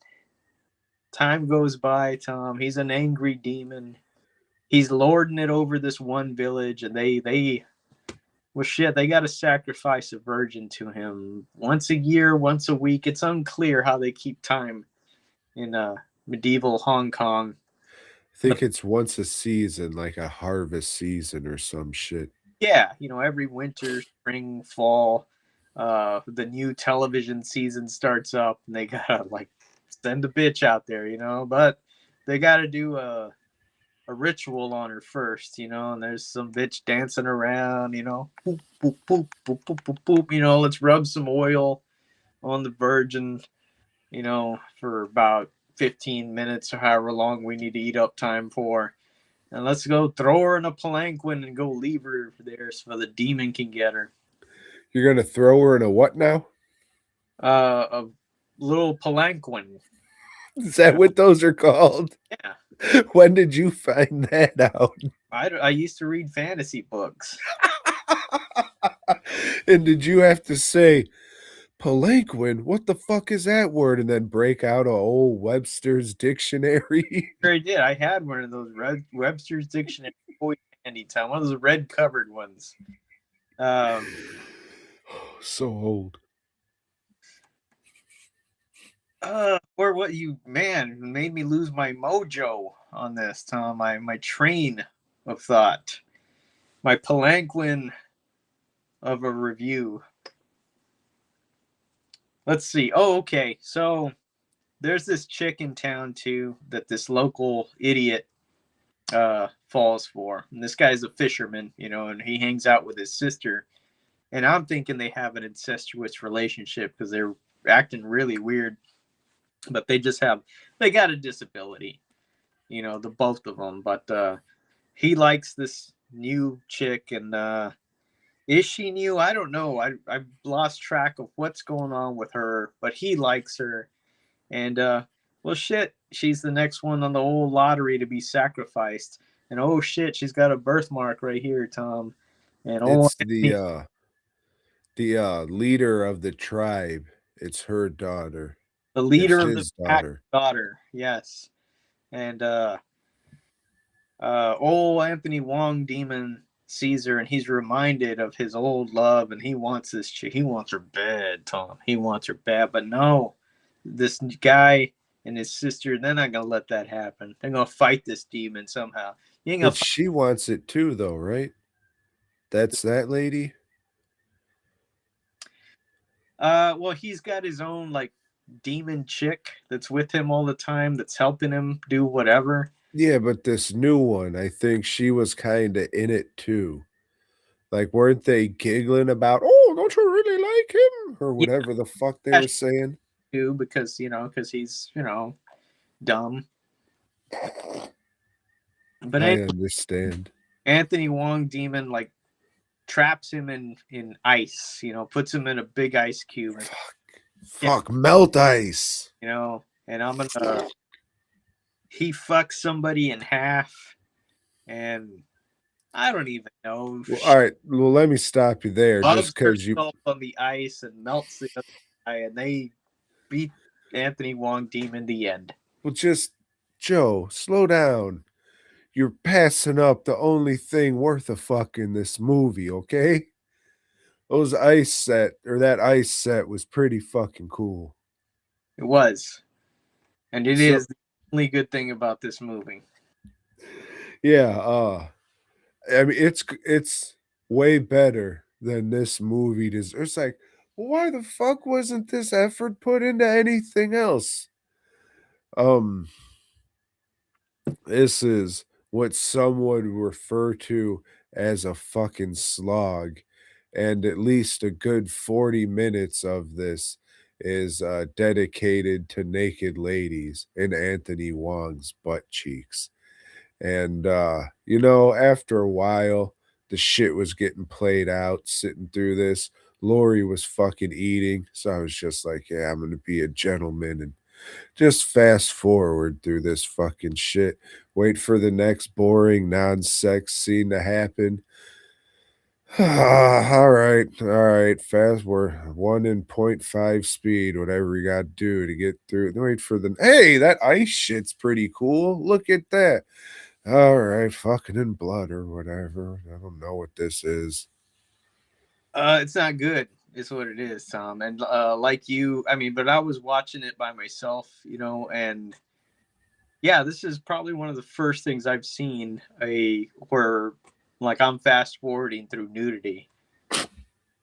Time goes by, Tom. He's an angry demon. He's lording it over this one village, and they got to sacrifice a virgin to him once a year, once a week. It's unclear how they keep time in medieval Hong Kong. I think it's once a season, like a harvest season or some shit. Yeah, every winter, spring, fall, the new television season starts up, and they gotta like send a bitch out there, but they gotta do a ritual on her first, and there's some bitch dancing around, poop, poop, poop, poop, poop, poop, poop, let's rub some oil on the virgin, for about 15 minutes or however long we need to eat up time for. And let's go throw her in a palanquin and go leave her there so the demon can get her. You're going to throw her in a what now? A little palanquin. Is that what those are called? Yeah. When did you find that out? I used to read fantasy books. And did you have to say, palanquin, what the fuck is that word? And then break out a old Webster's dictionary? Sure I did. I had one of those Webster's Dictionary handy time, one of those red covered ones. So old. Or what you made me lose my mojo on this, Tom. My train of thought, my palanquin of a review. Let's see. Oh, okay. So there's this chick in town too that this local idiot falls for. And this guy's a fisherman, and he hangs out with his sister. And I'm thinking they have an incestuous relationship because they're acting really weird. But they got a disability, the both of them. But he likes this new chick, and is she new? I don't know. I've lost track of what's going on with her, but he likes her. And well, shit, she's the next one on the old lottery to be sacrificed. And oh shit, she's got a birthmark right here, Tom. And oh, It's the leader of the tribe. It's her daughter. the It's leader of the his pack daughter. daughter, yes. And old Anthony Wong Demon sees her, and he's reminded of his old love, and he wants this chick. He wants her bad, Tom. He wants her bad, but no, this guy and his sister, they're not gonna let that happen. They're gonna fight this demon somehow. You ain't gonna But she wants it too, though, right? That's that lady? well, he's got his own like demon chick that's with him all the time, that's helping him do whatever. Yeah, but this new one, I think she was kinda in it too. Like, weren't they giggling about, "Oh, don't you really like him?" Or Yeah, whatever the fuck they were saying? too, because he's dumb. But I anyway, understand. Anthony Wong Demon like traps him in ice, puts him in a big ice cube, and, Fuck, melt ice. and I'm gonna he fucks somebody in half, and I don't even know. Well, alright, well, let me stop you there just Loves because you herself on the ice and melts the other guy, and they beat Anthony Wong Demon in the end. well, just Joe, slow down. You're passing up the only thing worth a fuck in this movie, okay? That ice set was pretty fucking cool. It was, and it So is the only good thing about this movie. yeah, I mean it's way better than this movie does. It's like, why the fuck wasn't this effort put into anything else? Um, this is what some would refer to as a fucking slog, and at least a good 40 minutes of this is dedicated to naked ladies and Anthony Wong's butt cheeks. And after a while, the shit was getting played out sitting through this. Lori was fucking eating, so I was just like, yeah, I'm gonna be a gentleman and just fast forward through this fucking shit. Wait for the next boring non-sex scene to happen. All right, all right. Fast, we're 1.5 speed, whatever you got to do to get through. Wait for the. Hey, that ice shit's pretty cool. Look at that. All right, fucking in blood or whatever. I don't know what this is. It's not good. Is what it is, Tom. And like you, I mean, but I was watching it by myself, and yeah, this is probably one of the first things I've seen where like I'm fast forwarding through nudity. But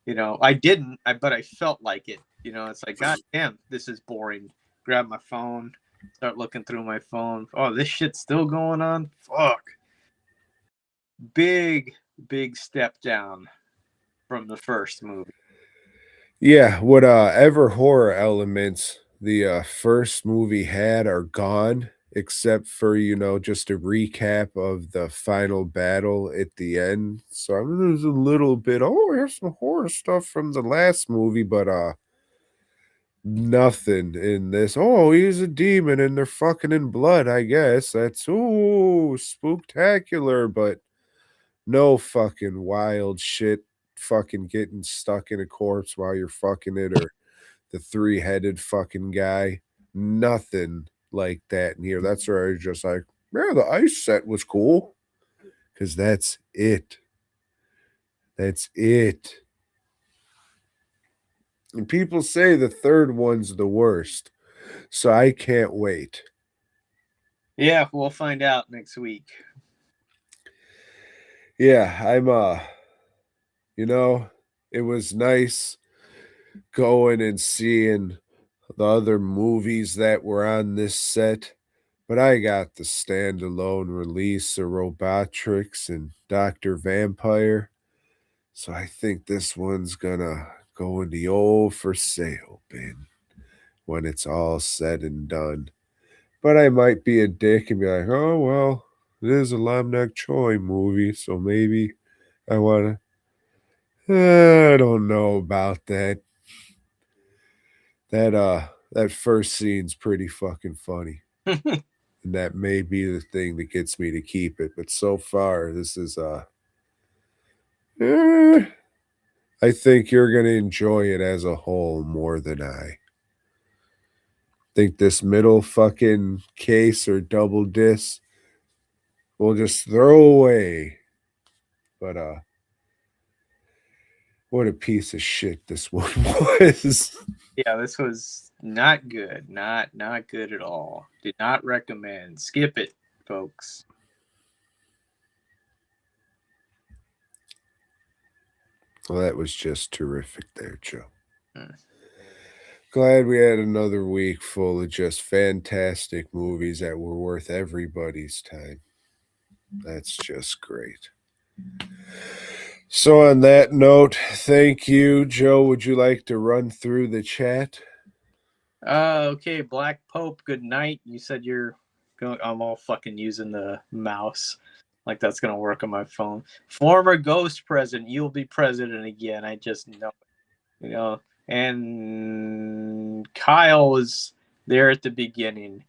I felt like it. It's like, God damn, this is boring. Grab my phone, start looking through my phone. Oh, this shit's still going on. Fuck. Big, big step down from the first movie. Yeah, whatever horror elements the first movie had are gone, except for just a recap of the final battle at the end. So I mean, there's a little bit. Oh, here's some horror stuff from the last movie, but nothing in this. Oh, he's a demon and they're fucking in blood. I guess that's spooktacular, but no fucking wild shit. Fucking getting stuck in a corpse while you're fucking it, or the three-headed fucking guy. Nothing like that in here. That's where I was just like, yeah, the ice set was cool. Because that's it. That's it. And people say the third one's the worst. So I can't wait. Yeah, we'll find out next week. Yeah, it was nice going and seeing the other movies that were on this set, But I got the standalone release of Robotrix and Dr. Vampire. So I think this one's gonna go in the old for sale bin when it's all said and done. But I might be a dick and be like, oh, well, it is a Lamnak Choi movie, so maybe I want to. I don't know about that. That first scene's pretty fucking funny. And that may be the thing that gets me to keep it. But so far, this is I think you're gonna enjoy it as a whole more than I. Think this middle fucking case or double disc we'll just throw away. But what a piece of shit this one was. Yeah, this was not good. Not good at all. Did not recommend. Skip it, folks. Well, that was just terrific there, Joe. Glad we had another week full of just fantastic movies that were worth everybody's time. That's just great. So on that note, thank you, Joe. Would you like to run through the chat? Okay, Black Pope, good night. You said you're going. I'm all fucking using the mouse. Like that's gonna work on my phone. Former ghost president, you'll be president again. I just know it. You know. And Kyle was there at the beginning.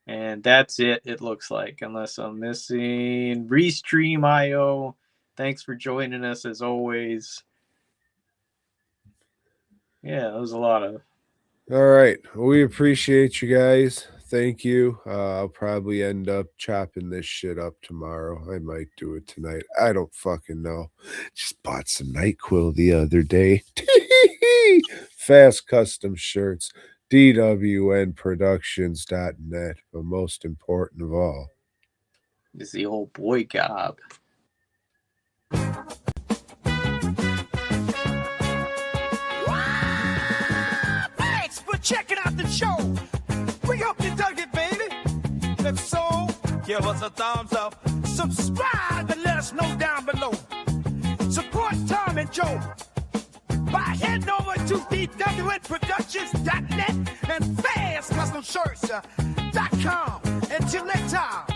And that's it, it looks like, unless I'm missing. Restream.io, thanks for joining us as always. Yeah, that was a lot of. All right. We appreciate you guys. Thank you. I'll probably end up chopping this shit up tomorrow. I might do it tonight. I don't fucking know. Just bought some NyQuil the other day. Fast custom shirts. DWNproductions.net. But most important of all, Is the old BOYGOB. Thanks for checking out the show. We hope you dug it, baby. If so, give us a thumbs up. Subscribe and let us know down below. Support Tom and Joe by heading over to DWNproductions.net and FastCustomShirts.com. Until next time.